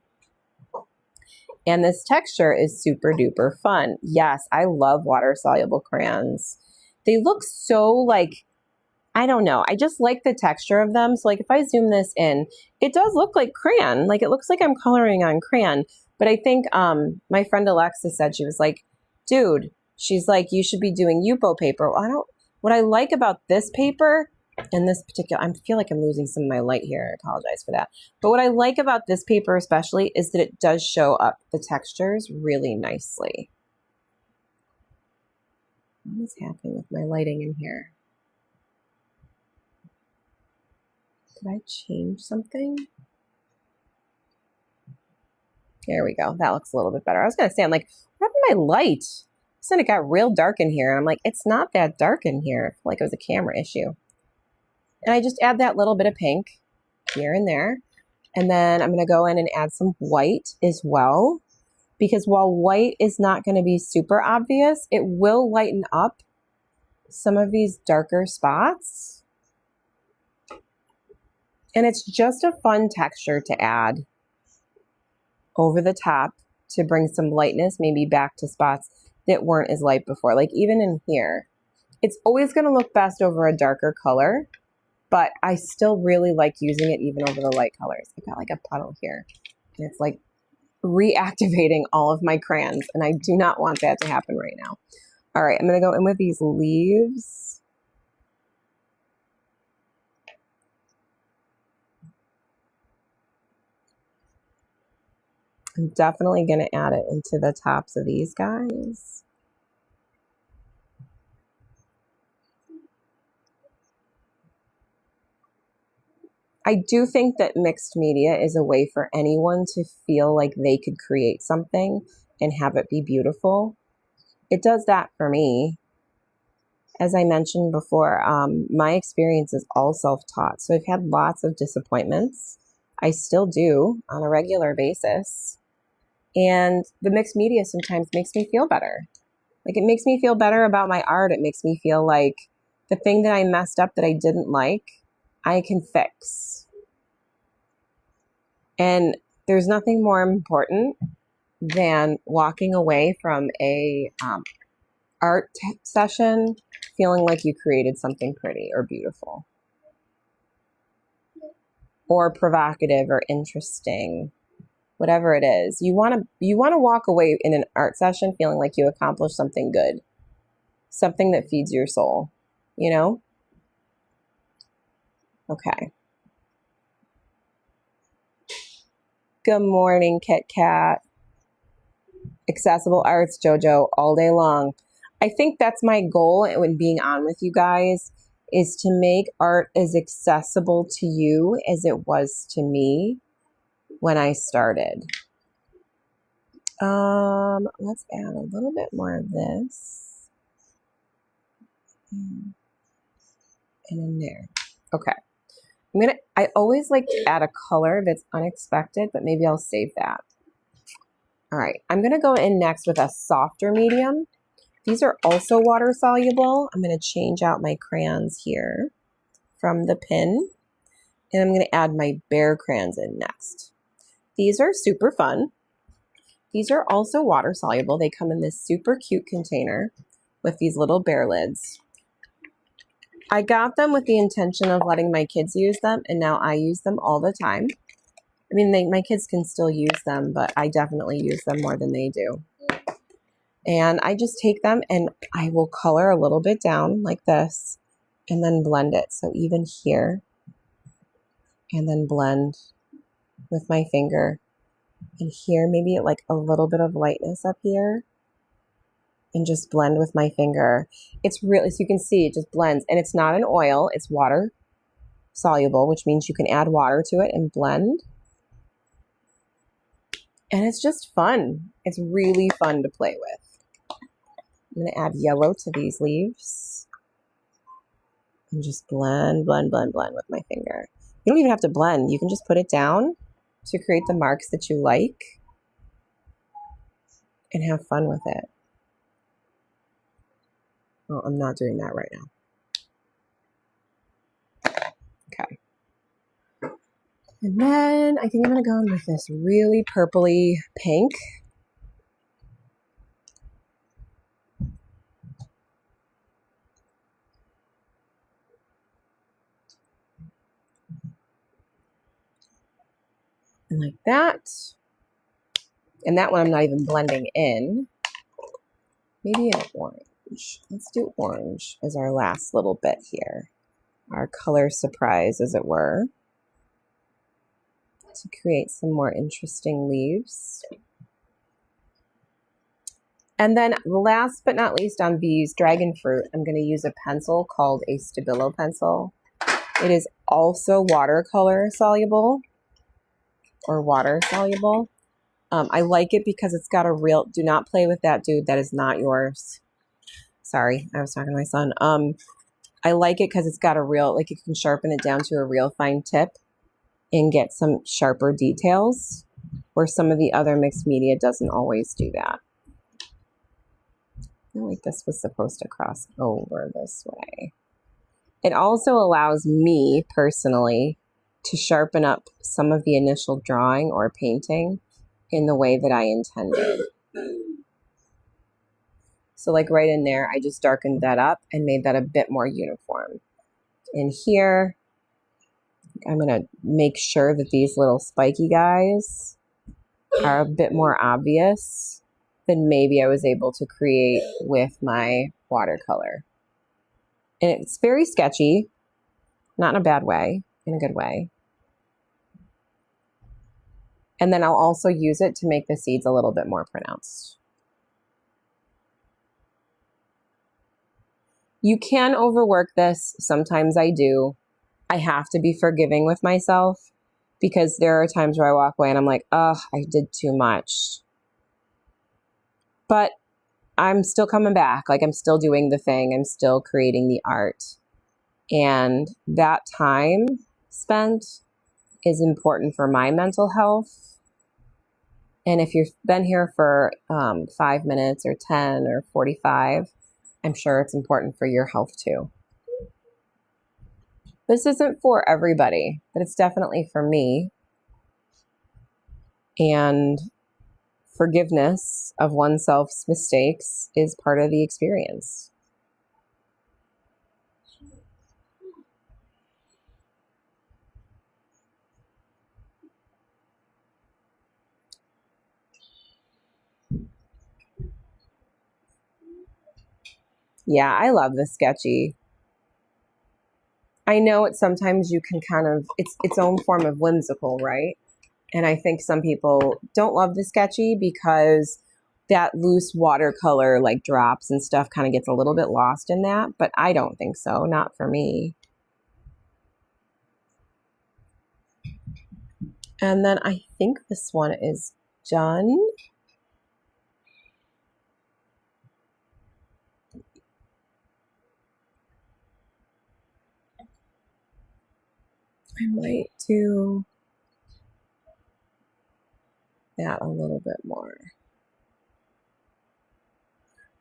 And this texture is super duper fun. Yes, I love water soluble crayons. They look so like, I don't know. I just like the texture of them. So like if I zoom this in, it does look like crayon. Like it looks like I'm coloring on crayon. But I think my friend Alexa said, she was like, dude, she's like, you should be doing Yupo paper. Well, what I like about this paper and this particular, I feel like I'm losing some of my light here. I apologize for that. But what I like about this paper especially is that it does show up the textures really nicely. What is happening with my lighting in here? Did I change something? There we go. That looks a little bit better. I was going to say, I'm like, what happened to my light? Then it got real dark in here. And I'm like, it's not that dark in here. I feel like it was a camera issue. And I just add that little bit of pink here and there. And then I'm going to go in and add some white as well. Because while white is not going to be super obvious, it will lighten up some of these darker spots. And it's just a fun texture to add over the top to bring some lightness, maybe back to spots that weren't as light before. Like even in here, it's always going to look best over a darker color, but I still really like using it even over the light colors. I've got like a puddle here, and it's like reactivating all of my crayons, and I do not want that to happen right now. All right, I'm going to go in with these leaves. I'm definitely going to add it into the tops of these guys. I do think that mixed media is a way for anyone to feel like they could create something and have it be beautiful. It does that for me. As I mentioned before, my experience is all self-taught. So I've had lots of disappointments. I still do on a regular basis. And the mixed media sometimes makes me feel better. Like it makes me feel better about my art. It makes me feel like the thing that I messed up that I didn't like, I can fix. And there's nothing more important than walking away from a art session feeling like you created something pretty or beautiful or provocative or interesting. Whatever it is, you want to walk away in an art session feeling like you accomplished something good, something that feeds your soul, you know? Okay. Good morning, Kit Kat. Accessible Arts, JoJo, all day long. I think that's my goal when being on with you guys, is to make art as accessible to you as it was to me when I started. Let's add a little bit more of this. And in there. Okay. I always like to add a color that's unexpected, but maybe I'll save that. All right. I'm going to go in next with a softer medium. These are also water soluble. I'm going to change out my crayons here from the pin, and I'm going to add my Bear crayons in next. These are super fun. These are also water soluble. They come in this super cute container with these little bear lids. I got them with the intention of letting my kids use them, and now I use them all the time. I mean, my kids can still use them, but I definitely use them more than they do. And I just take them and I will color a little bit down like this and then blend it. So even here, and then blend with my finger. And here, maybe like a little bit of lightness up here, and just blend with my finger. It's really, so you can see it just blends, and it's not an oil, it's water soluble, which means you can add water to it and blend. And it's just fun. It's really fun to play with. I'm going to add yellow to these leaves and just blend, blend, blend, blend with my finger. You don't even have to blend. You can just put it down to create the marks that you like and have fun with it. Oh, I'm not doing that right now. Okay. And then I think I'm going to go in with this really purpley pink. And like that. And that one I'm not even blending in. Maybe an orange. Let's do orange as our last little bit here. Our color surprise, as it were. To create some more interesting leaves. And then last but not least on these dragon fruit, I'm going to use a pencil called a Stabilo pencil. It is also watercolor soluble or water soluble. I like it because it's got a real, do not play with that, dude. That is not yours. Sorry, I was talking to my son. I like it because it's got a real, like you can sharpen it down to a real fine tip and get some sharper details, where some of the other mixed media doesn't always do that. I feel like this was supposed to cross over this way. It also allows me personally to sharpen up some of the initial drawing or painting in the way that I intended. So like right in there, I just darkened that up and made that a bit more uniform. In here, I'm going to make sure that these little spiky guys are a bit more obvious than maybe I was able to create with my watercolor. And it's very sketchy, not in a bad way, in a good way. And then I'll also use it to make the seeds a little bit more pronounced. You can overwork this. Sometimes I do. I have to be forgiving with myself because there are times where I walk away and I'm like, oh, I did too much. But I'm still coming back. Like I'm still doing the thing. I'm still creating the art. And that time spent is important for my mental health. And if you've been here for 5 minutes or 10 or 45, I'm sure it's important for your health too. This isn't for everybody, but it's definitely for me. And forgiveness of oneself's mistakes is part of the experience. Yeah, I love the sketchy. I know it's sometimes you can kind of, it's its own form of whimsical, right? And I think some people don't love the sketchy because that loose watercolor like drops and stuff kind of gets a little bit lost in that, but I don't think so, not for me. And then I think this one is done. I might do that a little bit more.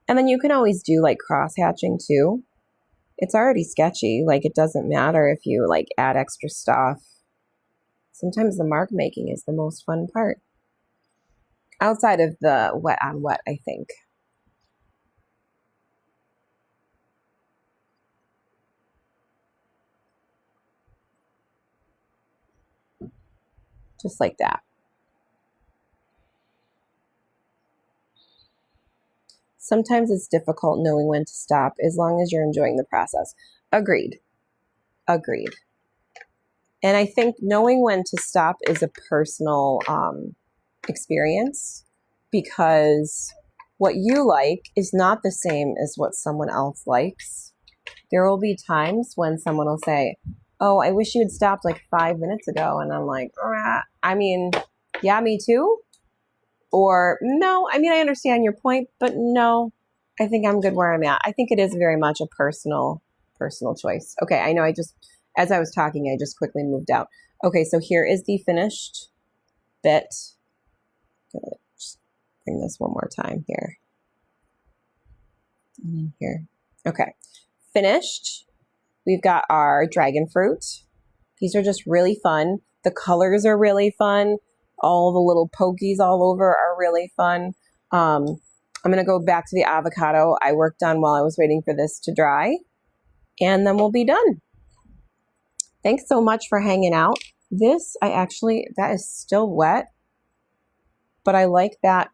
And then you can always do like cross hatching too. It's already sketchy. Like it doesn't matter if you like add extra stuff. Sometimes the mark making is the most fun part. Outside of the wet on wet, I think. Just like that. Sometimes it's difficult knowing when to stop as long as you're enjoying the process. Agreed. Agreed. And I think knowing when to stop is a personal experience because what you like is not the same as what someone else likes. There will be times when someone will say, oh, I wish you had stopped like 5 minutes ago. And I'm like, I mean, yeah, me too. Or no, I mean, I understand your point, but no, I think I'm good where I'm at. I think it is very much a personal choice. Okay, I know as I was talking, I just quickly moved out. Okay, so here is the finished bit. I'm gonna just bring this one more time here. Here. Okay, finished. We've got our dragon fruit. These are just really fun. The colors are really fun. All the little pokies all over are really fun. I'm going to go back to the avocado I worked on while I was waiting for this to dry. And then we'll be done. Thanks so much for hanging out. This, that is still wet. But I like that.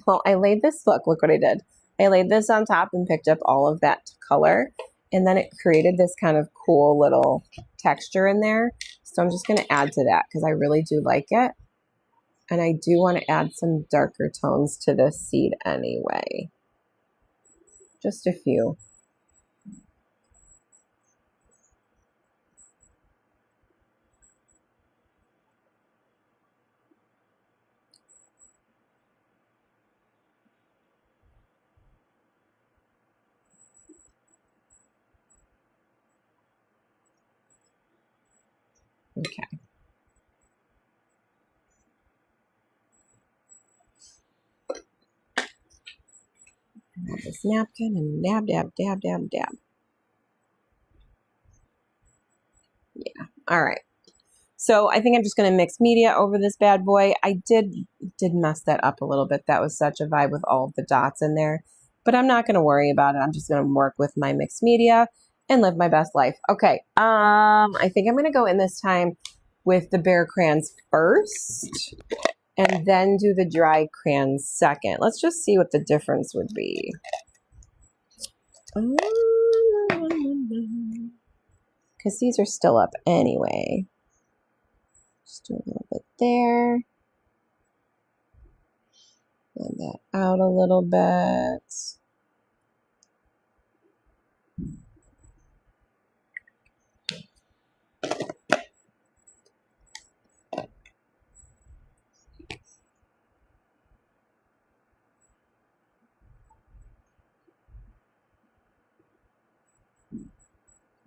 Well, I laid this, look what I did. I laid this on top and picked up all of that color. And then it created this kind of cool little texture in there. So I'm just going to add to that because I really do like it. And I do want to add some darker tones to this seed anyway. Just a few. Okay. Grab this napkin and dab, dab, dab, dab, dab. Yeah. All right. So I think I'm just going to mix media over this bad boy. I did mess that up a little bit. That was such a vibe with all of the dots in there. But I'm not going to worry about it. I'm just going to work with my mixed media and live my best life. Okay. I think I'm going to go in this time with the bare crayons first and then do the dry crayons second. Let's just see what the difference would be. Because these are still up anyway. Just do a little bit there. Blend that out a little bit.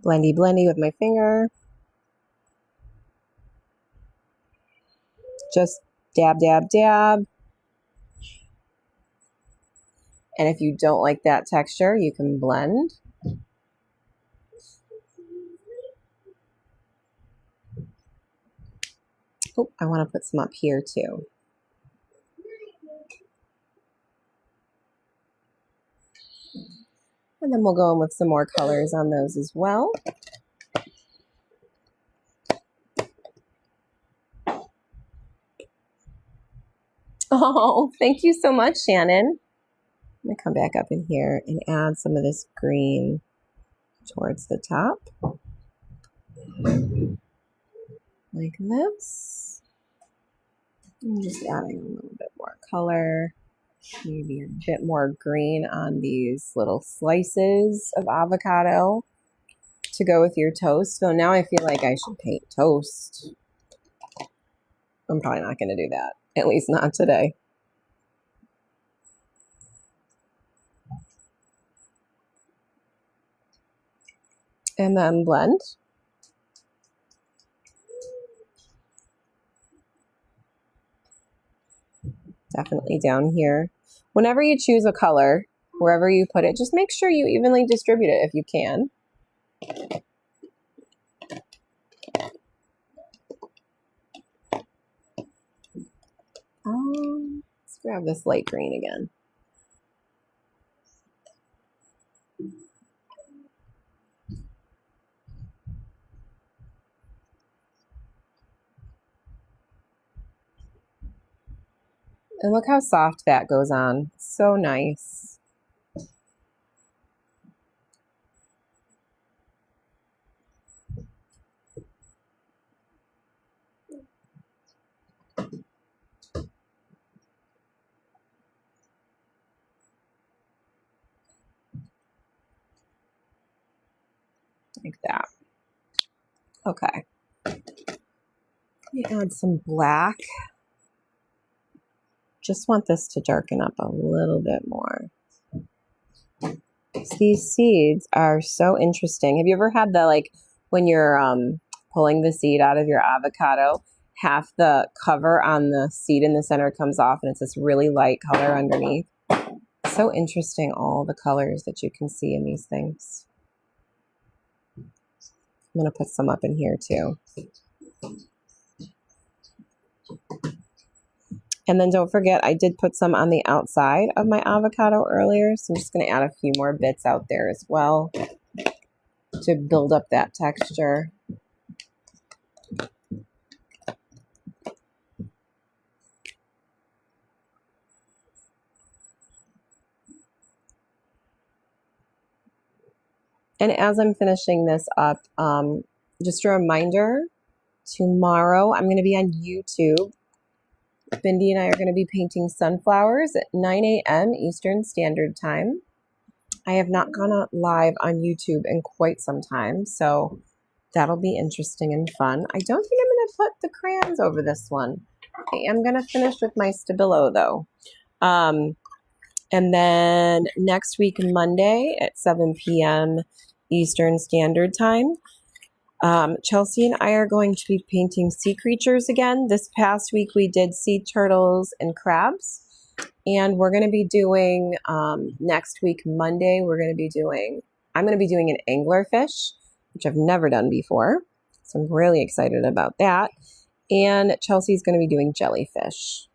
Blendy, blendy with my finger. Just dab, dab, dab. And if you don't like that texture, you can blend. Oh, I want to put some up here too. And then we'll go in with some more colors on those as well. Oh, thank you so much, Shannon. I'm going to come back up in here and add some of this green towards the top. Like this. I'm just adding a little bit more color. Maybe a bit more green on these little slices of avocado to go with your toast. So now I feel like I should paint toast. I'm probably not going to do that. At least not today. And then blend. Definitely down here. Whenever you choose a color, wherever you put it, just make sure you evenly distribute it if you can. Let's grab this light green again. And look how soft that goes on. So nice. Like that. Okay. Let me add some black. Just want this to darken up a little bit more. These seeds are so interesting. Have you ever had the, like, when you're pulling the seed out of your avocado, half the cover on the seed in the center comes off and it's this really light color underneath? So interesting, all the colors that you can see in these things. I'm going to put some up in here too. And then don't forget, I did put some on the outside of my avocado earlier. So I'm just going to add a few more bits out there as well to build up that texture. And as I'm finishing this up, just a reminder, tomorrow I'm going to be on YouTube. Bindi and I are going to be painting sunflowers at 9 a.m. Eastern Standard Time. I have not gone out live on YouTube in quite some time, so that'll be interesting and fun. I don't think I'm going to put the crayons over this one. I am going to finish with my Stabilo, though. And then next week, Monday at 7 p.m. Eastern Standard Time, Chelsea and I are going to be painting sea creatures again. This past week we did sea turtles and crabs. And we're going to be doing, next week, Monday, I'm going to be doing an anglerfish, which I've never done before. So I'm really excited about that. And Chelsea's going to be doing jellyfish.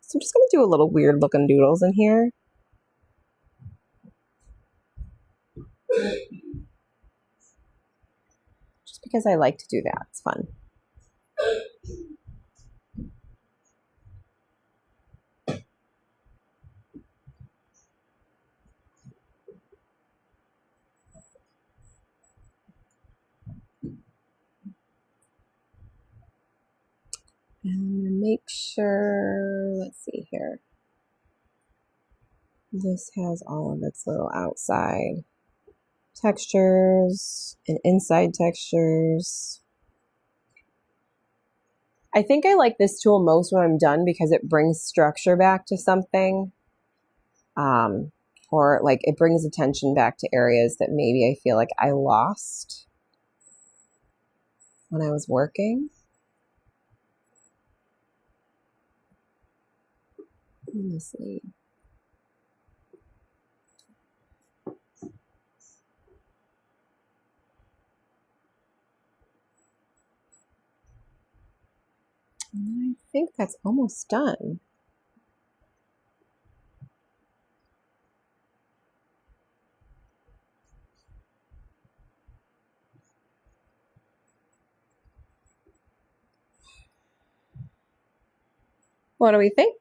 So I'm just going to do a little weird looking doodles in here. Just because I like to do that. It's fun. And make sure, let's see here. This has all of its little outside textures and inside textures. I think I like this tool most when I'm done because it brings structure back to something. Or like it brings attention back to areas that maybe I feel like I lost when I was working. Let me see. I think that's almost done. What do we think?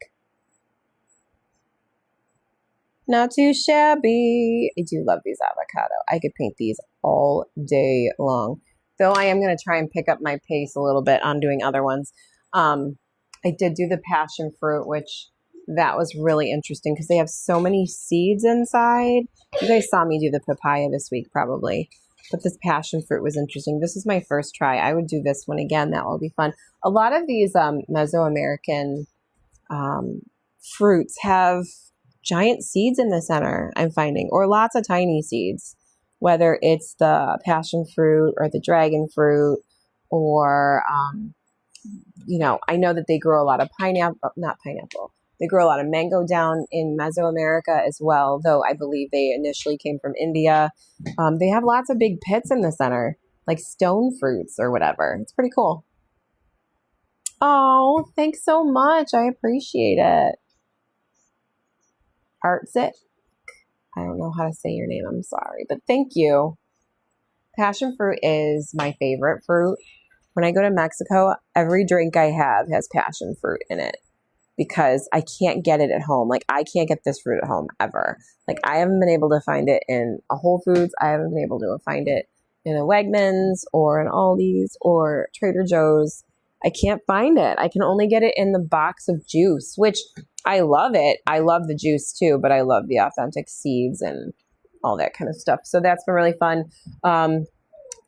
Not too shabby. I do love these avocado. I could paint these all day long. Though I am going to try and pick up my pace a little bit on doing other ones. I did do the passion fruit, which that was really interesting because they have so many seeds inside. You guys saw me do the papaya this week probably. But this passion fruit was interesting. This is my first try. I would do this one again. That will be fun. A lot of these Mesoamerican fruits have giant seeds in the center, I'm finding, or lots of tiny seeds, whether it's the passion fruit or the dragon fruit or, you know, I know that they grow a lot of they grow a lot of mango down in Mesoamerica as well, though I believe they initially came from India. They have lots of big pits in the center, like stone fruits or whatever. It's pretty cool. Oh, thanks so much. I appreciate it. Artsit. I don't know how to say your name. I'm sorry, but thank you. Passion fruit is my favorite fruit. When I go to Mexico, every drink I have has passion fruit in it because I can't get it at home. Like, I can't get this fruit at home ever. Like, I haven't been able to find it in a Whole Foods. I haven't been able to find it in a Wegmans or an Aldi's or Trader Joe's. I can't find it. I can only get it in the box of juice, which I love it. I love the juice too, but I love the authentic seeds and all that kind of stuff. So that's been really fun.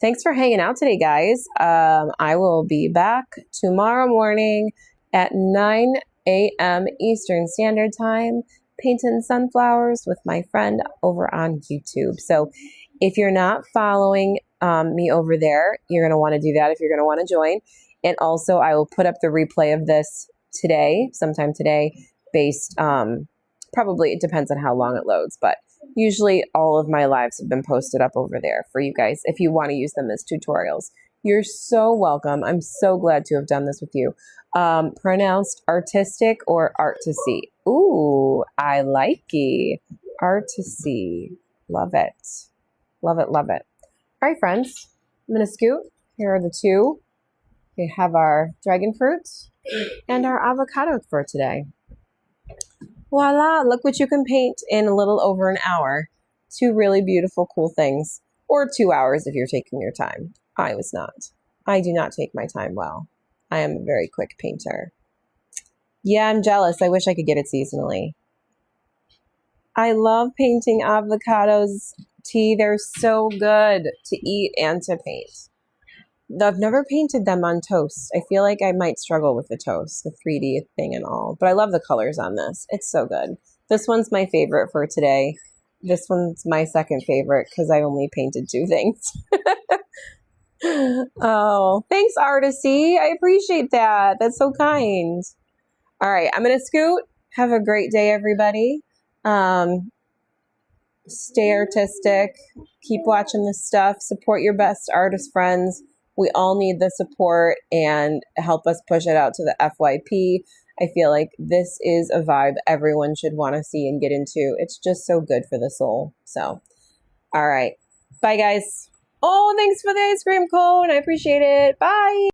Thanks for hanging out today, guys. I will be back tomorrow morning at 9 a.m. Eastern Standard Time, painting sunflowers with my friend over on YouTube. So if you're not following me over there, you're going to want to do that if you're going to want to join. And also, I will put up the replay of this today, sometime today, based, probably it depends on how long it loads, but usually all of my lives have been posted up over there for you guys if you want to use them as tutorials. You're so welcome. I'm so glad to have done this with you. Pronounced artistic or art to see? Ooh, I like it. Art to see. Love it. Love it, love it. All right, friends. I'm going to scoot. Here are the two. We have our dragon fruits and our avocado for today. Voila, look what you can paint in a little over an hour. Two really beautiful, cool things. Or 2 hours if you're taking your time. I was not. I do not take my time well. I am a very quick painter. Yeah, I'm jealous. I wish I could get it seasonally. I love painting avocados, T. They're so good to eat and to paint. I've never painted them on toast. I feel like I might struggle with the toast, the 3D thing and all. But I love the colors on this. It's so good. This one's my favorite for today. this one's my second favorite because I only painted 2 things. Oh, thanks, Artisy. I appreciate that. That's so kind. All right, I'm going to scoot. Have a great day, everybody. Stay artistic. Keep watching this stuff. Support your best artist friends. We all need the support and help us push it out to the FYP. I feel like this is a vibe everyone should want to see and get into. It's just so good for the soul. So, all right. Bye, guys. Oh, thanks for the ice cream cone. I appreciate it. Bye.